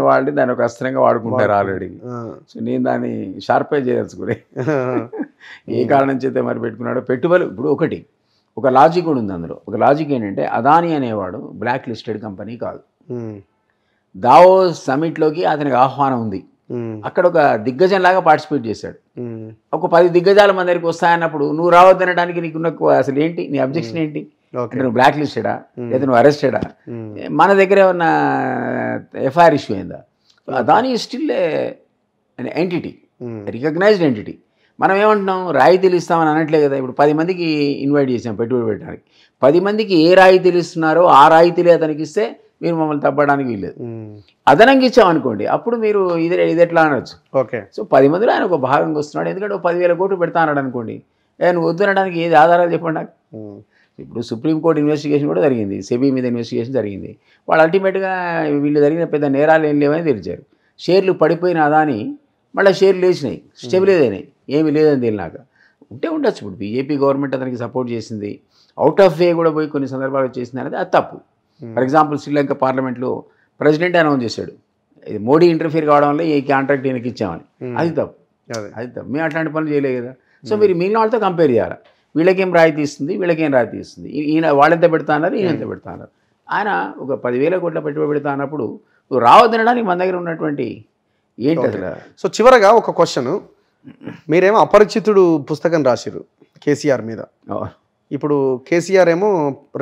వాళ్ళు దాన్ని ఒక అస్త్రంగా వాడుకుంటారు ఆల్రెడీ. సో నేను దాన్ని షార్పై చేయదలుచుకునే ఏ కారణం చేత మరి పెట్టుకున్నాడో. పెట్టుబడులు ఇప్పుడు ఒక లాజిక్ కూడా ఉంది అందులో. ఒక లాజిక్ ఏంటంటే అదానీ అనేవాడు బ్లాక్ లిస్టెడ్ కంపెనీ కాదు. దావోస్ సమిట్లోకి అతనికి ఆహ్వానం ఉంది. అక్కడ ఒక దిగ్గజంలాగా పార్టిసిపేట్ చేశాడు. ఒక 10 దిగ్గజాల మన దగ్గరికి వస్తాయన్నప్పుడు నువ్వు రావద్దనడానికి నీకున్న అసలు ఏంటి, నీ అబ్జెక్షన్ ఏంటి? నువ్వు బ్లాక్ లిస్టెడా లేదా నువ్వు అరెస్టెడా? మన దగ్గర ఏమన్నా ఎఫ్ఐఆర్ ఇష్యూ అయిందా? Adani still entity, recognised entity. మనం ఏమంటున్నాం, రాయితీలు ఇస్తామని అనట్లే కదా. ఇప్పుడు 10 మందికి ఇన్వైట్ చేసాం పెట్టుబడి పెట్టడానికి. 10 మందికి ఏ రాయితీలు ఇస్తున్నారో ఆ రాయితీలే అతనికి ఇస్తే మీరు మమ్మల్ని తప్పడానికి వీల్లేదు. అదనంగా ఇచ్చామనుకోండి, అప్పుడు మీరు ఇది ఎట్లా అనొచ్చు. ఓకే. సో 10 మందిలో ఆయన ఒక భాగంగా వస్తున్నాడు. ఎందుకంటే 10,000 కోట్లు పెడతా అన్నాడు అనుకోండి, నువ్వు వద్దనడానికి ఏది ఆధారాలు చెప్పండి నాకు. ఇప్పుడు సుప్రీంకోర్టు ఇన్వెస్టిగేషన్ కూడా జరిగింది, సెబీ మీద ఇన్వెస్టిగేషన్ జరిగింది. వాళ్ళు అల్టిమేట్గా వీళ్ళు జరిగిన పెద్ద నేరాలు ఏం లేవని తెలిచారు. షేర్లు పడిపోయిన అదాని మళ్ళీ షేర్లు లేచినాయి, స్టెబిలైజ్ అయినాయి, ఏమీ లేదని తెలియనాక ఉండొచ్చు. ఇప్పుడు బీజేపీ గవర్నమెంట్ అతనికి సపోర్ట్ చేసింది, అవుట్ ఆఫ్ వే కూడా పోయి కొన్ని సందర్భాలు చేసింది అనేది అది తప్పు. ఫర్ ఎగ్జాంపుల్ శ్రీలంక పార్లమెంట్లో ప్రెసిడెంట్ అనౌన్స్ చేశాడు, ఇది మోడీ ఇంటర్ఫియర్ కావడం వల్ల ఈ కాంట్రాక్ట్ ఈయనకి ఇచ్చామని. అది తప్పు. మేము అట్లాంటి పనులు చేయలేదు కదా. సో మీరు మిగిలిన వాళ్ళతో కంపేర్ చేయాలి. వీళ్ళకేం రాయితీ ఇస్తుంది, వీళ్ళకేం రాయితీ ఇస్తుంది, ఈయన వాళ్ళెంత పెడతా అన్నారు, ఈయన ఎంత పెడతా అన్నారు. ఆయన ఒక 10,000 కోట్ల పెట్టుబడి పెడతా అన్నప్పుడు నువ్వు రావద్దనడానికి మన దగ్గర ఉన్నటువంటి ఏంటి అసలు. సో చివరగా ఒక క్వశ్చన్, మీరేమో అపరిచితుడు పుస్తకం రాసిరు కేసీఆర్ మీద. ఇప్పుడు కేసీఆర్ ఏమో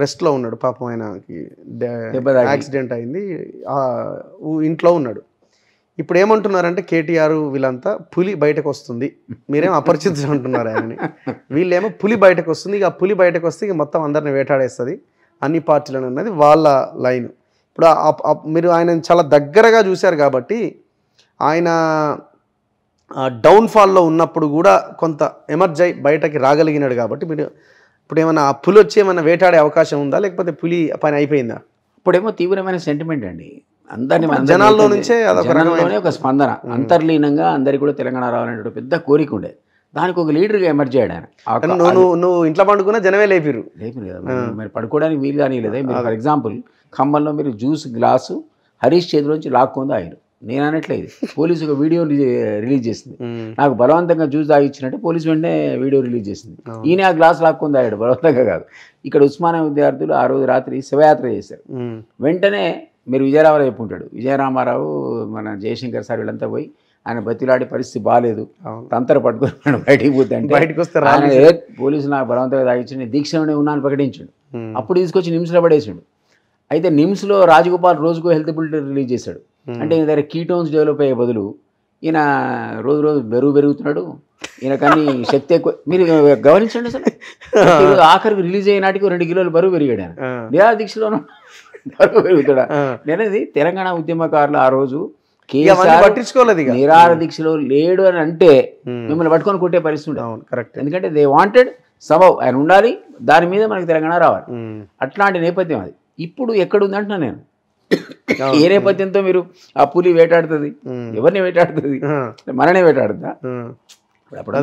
రెస్ట్లో ఉన్నాడు, పాపం ఆయనకి యాక్సిడెంట్ అయింది, ఇంట్లో ఉన్నాడు. ఇప్పుడు ఏమంటున్నారంటే కేటీఆర్ వీళ్ళంతా పులి బయటకు వస్తుంది, మీరేమో అపరిచితుడు అంటున్నారు ఆయనని, వీళ్ళేమో పులి బయటకు వస్తుంది, ఇక పులి బయటకు వస్తే ఇక మొత్తం అందరిని వేటాడేస్తుంది అన్ని పార్టీలను అన్నది వాళ్ళ లైన్. ఇప్పుడు మీరు ఆయన చాలా దగ్గరగా చూశారు కాబట్టి, ఆయన డౌన్ఫాల్లో ఉన్నప్పుడు కూడా కొంత ఎమర్జ్ అయి బయటకి రాగలిగినాడు కాబట్టి, మీరు ఇప్పుడు ఏమైనా పులి వచ్చి ఏమైనా వేటాడే అవకాశం ఉందా, లేకపోతే పులి పని అయిపోయిందా? ఇప్పుడేమో తీవ్రమైన సెంటిమెంట్ అండి, అందరినీ జనాల్లో నుంచే జనాల్లోనే ఒక స్పందన, అంతర్లీనంగా అందరికి కూడా తెలంగాణ రావాలనే పెద్ద కోరిక ఉండే. దానికి ఒక లీడర్గా ఎమర్జ్ అయ్యాడు ఆయన. నువ్వు ఇంట్లో పండుకున్నా జనమే లేపిరు కదా, మరి పడుకోవడానికి వీలు కానీ లేదా. ఫర్ ఎగ్జాంపుల్ ఖమ్మంలో మీరు జ్యూస్ గ్లాసు హరీష్ చేతిలోంచి లాక్కుంది ఆయన. నేను అనట్లేదు, పోలీసు ఒక వీడియో రిలీజ్ చేసింది, నాకు బలవంతంగా జ్యూస్ తాగిచ్చినట్టు పోలీసు వెంటనే వీడియో రిలీజ్ చేసింది. ఈయన ఆ గ్లాస్ లాక్కొని తాగాడు, బలవంతంగా కాదు. ఇక్కడ ఉస్మానియా విద్యార్థులు ఆ రోజు రాత్రి శివయాత్ర చేశారు. వెంటనే మీరు విజయరామారావు చెప్పుంటాడు, విజయరామారావు మన జయశంకర్ సార్ వీళ్ళంతా పోయి ఆయన బతిలాడే పరిస్థితి బాగాలేదు, తంతర పట్టుకొని బయటికి పోతే బయటకు వస్తే పోలీసులు నాకు బలవంతంగా తాగించండి, దీక్షలోనే ఉన్నాను ప్రకటించాడు. అప్పుడు తీసుకొచ్చి నిమ్స్లో పడేసాడు. అయితే నిమ్స్లో రాజగోపాల్ రోజుకో హెల్త్ బులెటిన్ రిలీజ్ చేశాడు. అంటే ఈయన దగ్గర కీటోన్స్ డెవలప్ అయ్యే బదులు ఈయన రోజు బరువు పెరుగుతున్నాడు, ఈయనకన్నీ శక్తి ఎక్కువ. మీరు గమనించండి, అసలు ఆఖరికి రిలీజ్ అయిన నాటికి 2 కిలోలు బరువు పెరిగాడు ఆయన. నిరాహార దీక్షలోనూ బరువు పెరుగుతాడా? నేనది తెలంగాణ ఉద్యమకారులు ఆ రోజు పట్టించుకోలేదు, నిరాహార దీక్షలో లేడు అని అంటే మిమ్మల్ని పట్టుకొని కొట్టే పరిస్థితి ఉంటుంది. కరెక్ట్. ఎందుకంటే దే వాంటెడ్ సబవ్ ఆయన ఉండాలి, దాని మీద మనకి తెలంగాణ రావాలి. అట్లాంటి నేపథ్యం అది. ఇప్పుడు ఎక్కడుంది అంటున్నా నేను. ఏ నేపథ్యంతో మీరు ఆ పులి వేటాడుతుంది, ఎవరిని వేటాడుతుంది? మననే వేటాడుతుందా? అప్పుడు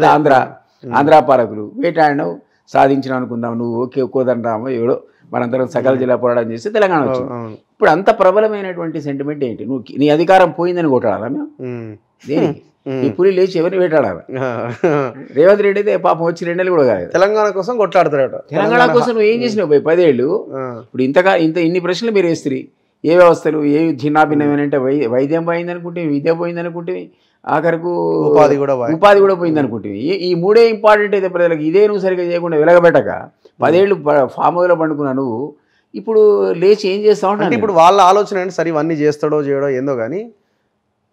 ఆంధ్ర పాలకులు వేటాడినావు, సాధించిన అనుకుందాం, నువ్వు ఓకే కోదండామో ఎవడో మనందరం సకల జిల్లా పోరాటం చేస్తే తెలంగాణ వచ్చింది. ఇప్పుడు అంత ప్రబలమైనటువంటి సెంటిమెంట్ ఏంటి? నువ్వు నీ అధికారం పోయిందని కొట్టాలా మేము? దేనికి? ఈ పులి లేచి ఎవరిని వేటాడాలి? రేవంత్ రెడ్డి అయితే పాపం వచ్చి 2 నెలలు కూడా కాదు, తెలంగాణ కోసం కొట్లాడుతాడు. తెలంగాణ కోసం నువ్వు ఏం చేసినావు 10 ఏళ్ళు? ఇప్పుడు ఇన్ని ప్రశ్నలు మీరు వేస్తారు. ఏ వ్యవస్థలు ఏ చిన్నాభిన్నమేనంటే వైద్యం పోయింది అనుకుంటే, విద్య పోయింది అనుకుంటే, ఆఖరకు ఉపాధి కూడా పోయింది అనుకుంటే, ఈ 3 ఇంపార్టెంట్ అయితే ప్రజలకు. ఇదే నువ్వు సరిగ్గా చేయకుండా వెలగబెట్టక 10 ఏళ్ళు ఫామ్ హౌస్లో పండుకున్నా నువ్వు, ఇప్పుడు లేచి ఏం చేస్తావు అంటే ఇప్పుడు వాళ్ళ ఆలోచన అంటే సరే ఇవన్నీ చేస్తాడో చేయడో ఏందో కానీ,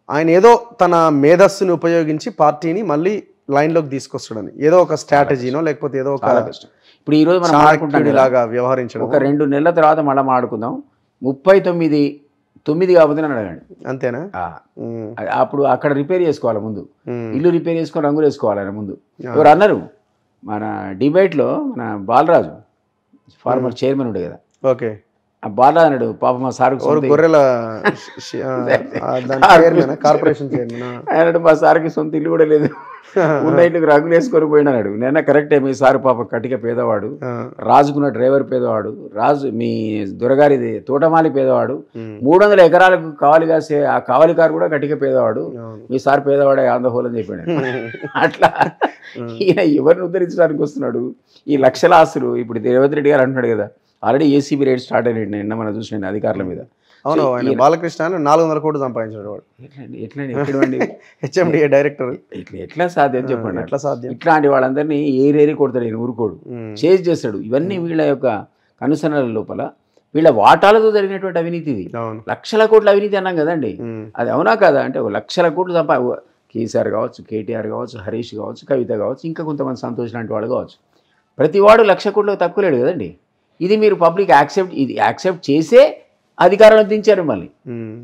ఆయన ఏదో తన మేధస్సుని ఉపయోగించి పార్టీని మళ్ళీ లైన్లోకి తీసుకొస్తాడని ఏదో ఒక స్ట్రాటజీనో లేకపోతే ఏదో ఒక. ఇప్పుడు ఈరోజు మనం లాగా వ్యవహరించడం. ఒక 2 నెలల తర్వాత మళ్ళీ మాట్లాడుకుందాం. 39 కాకపోతే నన్ను అడగండి. అంతేనా? అప్పుడు అక్కడ రిపేర్ చేసుకోవాలి, ముందు ఇల్లు రిపేర్ చేసుకొని రంగులు వేసుకోవాలి ఆయన ముందు. ఎవరు అన్నారు మన డిబేట్లో, మన బాలరాజు ఫార్మర్ చైర్మన్ ఉండే కదా, ఓకే, బాలా అన్నాడు పాప మా సార్కు సొంత గొర్రెల కార్పొరేషన్ చైర్మన్ అన్నాడు మా సార్కి సొంత ఇల్లు కూడా లేదు, ఉన్న ఇంటికి రంగులు వేసుకొని పోయినాడు. నేను కరెక్టే, మీ సారు పాప కటిక పేదవాడు, రాజుకున్న డ్రైవర్ పేదవాడు, రాజు మీ దొరగారిది తోటమాలి పేదవాడు, 300 ఎకరాలకు కావాలి కాసే ఆ కావలికారు కూడా కటిక పేదవాడు, మీ సార్ పేదవాడే ఆంధ్రహోల్ అని చెప్పాడు. అట్లా ఈయన ఎవరిని ఉద్ధరించడానికి వస్తున్నాడు? ఈ లక్షల ఆస్తులు ఇప్పుడు రేవంత్ రెడ్డి గారు అంటున్నాడు కదా, ఆల్రెడీ ఏసీబీ రేట్ స్టార్ట్ అయినట్టు నిన్న మనం చూసిన అధికారుల మీద. అవును, ఆయన బాలకృష్ణ 400 కోట్లు సంపాదించాడు వాడు. ఎట్లండి హెచ్ఎండిఏ డైరెక్టర్. ఎట్లా సాధ్యం చెప్పండి? ఎట్లా సాధ్యం? ఇట్లాంటి వాళ్ళందరినీ ఏరేరి కొడతాడు ఈయన, ఊరుకోడు, చేజ్ చేస్తాడు. ఇవన్నీ వీళ్ళ యొక్క కనుసనల లోపల వీళ్ళ వాటాలతో జరిగినటువంటి అవినీతి. ఇది లక్షల కోట్ల అవినీతి అన్నాం కదండి, అది అవునా కదా? అంటే 1,00,000 కోట్లు కేసీఆర్ కావచ్చు, కేటీఆర్ కావచ్చు, హరీష్ కావచ్చు, కవిత కావచ్చు, ఇంకా కొంతమంది సంతోష్ లాంటి వాళ్ళు కావచ్చు, ప్రతి వాడు 1,00,000 కోట్లకు తక్కువ లేడు కదండి. ఇది మీరు పబ్లిక్ యాక్సెప్ట్ చేసే అధికారంలో దించారు. మళ్ళీ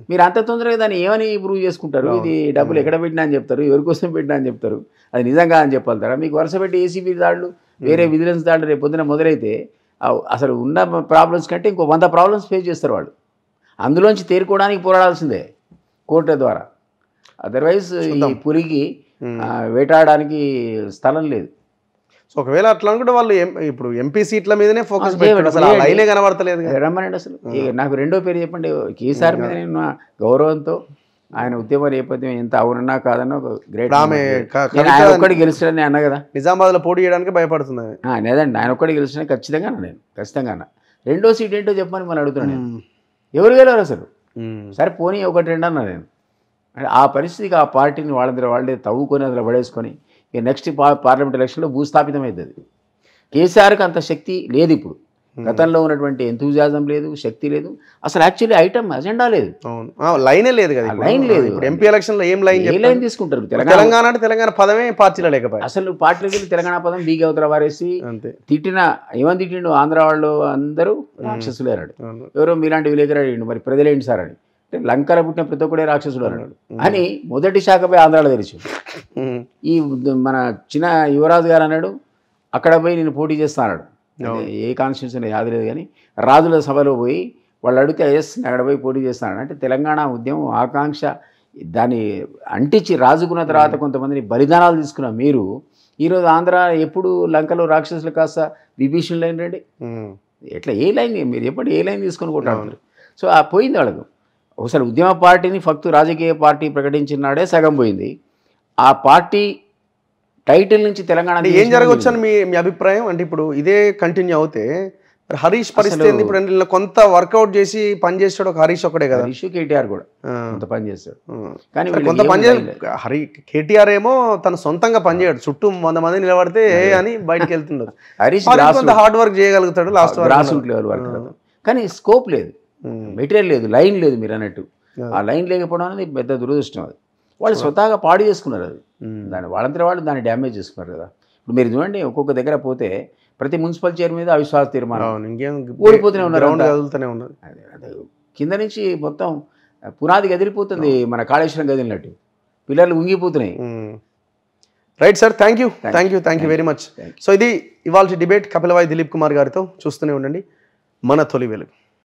మీరు అంత తొందరగా దాన్ని ఏమని ప్రూవ్ చేసుకుంటారు? ఇది డబ్బులు ఎక్కడ పెట్టినా అని చెప్తారు, ఎవరి కోసం పెట్టినా అని చెప్తారు, అది నిజంగా అని చెప్పాలి. మీకు వరుస పెట్టి ఏసీబీ దాడులు, వేరే విజిలెన్స్ దాడులు రేపు పొద్దున మొదలైతే అసలు ఉన్న ప్రాబ్లమ్స్ కంటే ఇంకో 100 ప్రాబ్లమ్స్ ఫేస్ చేస్తారు వాళ్ళు. అందులోంచి తేరుకోవడానికి పోరాడాల్సిందే కోర్టుల ద్వారా. అదర్వైజ్ ఈ పులికి వేటాడడానికి స్థలం లేదు. సో ఒకవేళ అట్లా అనుకుంటే వాళ్ళు ఇప్పుడు ఎంపీ సీట్ల మీదనే ఫోకస్ పెట్టారు, అసలు ఆ లైనే కనబడతలేదు. రమ్మనండి. అసలు నాకు రెండో పేరు చెప్పండి. కేసీఆర్ మీద నేను గౌరవంతో, ఆయన ఉద్యమ నేపథ్యం ఎంత అవునన్నా కాదన్నా గ్రేట్. ఆయన ఒక్కడి గెలిచాడని అన్నా కదా, నిజామాబాద్లో పోటీ చేయడానికి భయపడుతుంది. లేదండి, ఆయన ఒక్కడి గెలిచిన ఖచ్చితంగా నేను ఖచ్చితంగా అన్నా. రెండో సీట్ ఏంటో చెప్పమని మనం అడుగుతున్నాను. ఎవరు గెలవరు అసలు? సరే పోనీ 1-2 అన్నా నేను. ఆ పరిస్థితికి ఆ పార్టీని వాళ్ళే తవ్వుకొని అందులో పడేసుకొని ఇక నెక్స్ట్ పార్లమెంట్ ఎలక్షన్లో భూస్థాపితం అవుతుంది. కేసీఆర్కి అంత శక్తి లేదు ఇప్పుడు. గతంలో ఉన్నటువంటి ఎంతూజియాజం లేదు, శక్తి లేదు, అసలు యాక్చువల్లీ ఐటమ్ అజెండా లేదు, లైనే లేదు కదా, లైన్ లేదు. ఎంపీ ఎలక్షన్లో ఏం లైన్ తీసుకుంటారు? తెలంగాణ పదమే పార్టీలో లేకపోతే అసలు పార్టీలోకి వెళ్ళి తెలంగాణ పదం బీగి అవతల వారేసి ఏమని తిట్టిండు ఆంధ్ర వాళ్ళు అందరూ రాక్షసులు అన్నాడు. ఎవరో మీలాంటి విలేకరు అడిగిండు, మరి ప్రజలేంటి సార్ అని. లంకల పుట్టిన ప్రతి ఒక్కడే రాక్షసుడు అన్నాడు అని మొదటి శాఖపై ఆంధ్రాలో తెరిచి. ఈ మన చిన్న యువరాజు గారు అన్నాడు, అక్కడ పోయి నేను పోటీ చేస్తా అన్నాడు. ఏ కాన్స్టిట్యూషన్ యాద లేదు కానీ రాజుల సభలో పోయి వాళ్ళు అడిగితే అక్కడ పోయి పోటీ చేస్తాను. అంటే తెలంగాణ ఉద్యమం ఆకాంక్ష దాన్ని అంటించి రాజుకున్న తర్వాత కొంతమందిని బలిదానాలు తీసుకున్న మీరు ఈరోజు ఆంధ్ర ఎప్పుడు లంకలో రాక్షసులు కాస్త విభీషణులు అయినండి. ఎట్లా ఏ లైన్ మీరు ఎప్పుడు ఏ లైన్ తీసుకొని కొట్టాడు? సో ఆ పోయింది వాళ్ళకు. ఒకసారి ఉద్యమ పార్టీని ఫక్తు రాజకీయ పార్టీ ప్రకటించినాడే సగం పోయింది. ఆ పార్టీ టైటిల్ నుంచి తెలంగాణ ఏం జరగవచ్చు అని మీ అభిప్రాయం? అంటే ఇప్పుడు ఇదే కంటిన్యూ అవుతే హరీష్ పరిస్థితి ఏంది? ఇప్పుడు కొంత వర్కౌట్ చేసి పని చేస్తాడు ఒక హరీష్ ఒక్కడే కదా, హరీష్ కేటీఆర్ కూడా కొంత పని చేస్తాడు. కానీ కొంత పని చేయాలి. కేటీఆర్ ఏమో తన సొంతంగా పని చేయడు, చుట్టూ 100 మంది నిలబడితే అని బయటకు వెళ్తున్నాడు. హరీష్ కొంత హార్డ్ వర్క్ చేయగలుగుతాడు, last grass root level work. కానీ స్కోప్ లేదు, మెటీరియల్ లేదు, లైన్ లేదు. మీరు అన్నట్టు ఆ లైన్ లేకపోవడం అనేది పెద్ద దురదృష్టం. అది వాళ్ళు స్వతహాగా పాడు చేసుకున్నారు. అది దాన్ని వాళ్ళంతా వాళ్ళు దాన్ని డ్యామేజ్ చేసుకున్నారు కదా. ఇప్పుడు మీరు చూడండి, ఒక్కొక్క దగ్గర పోతే ప్రతి మున్సిపల్ చైర్ మీద అవిశ్వాస తీర్మానం ఓడిపోతూనే ఉన్నారు. కింద నుంచి మొత్తం పునాది గదిలిపోతుంది, మన కాళేశ్వరం గదిలినట్టు పిల్లర్లు ఉంగిపోతున్నాయి. Right sir, thank you very much. So ఇది ఇవాళ డిబేట్ కపిలవాయి దిలీప్ కుమార్ గారితో. చూస్తూనే ఉండండి మన తొలి వెలుగు.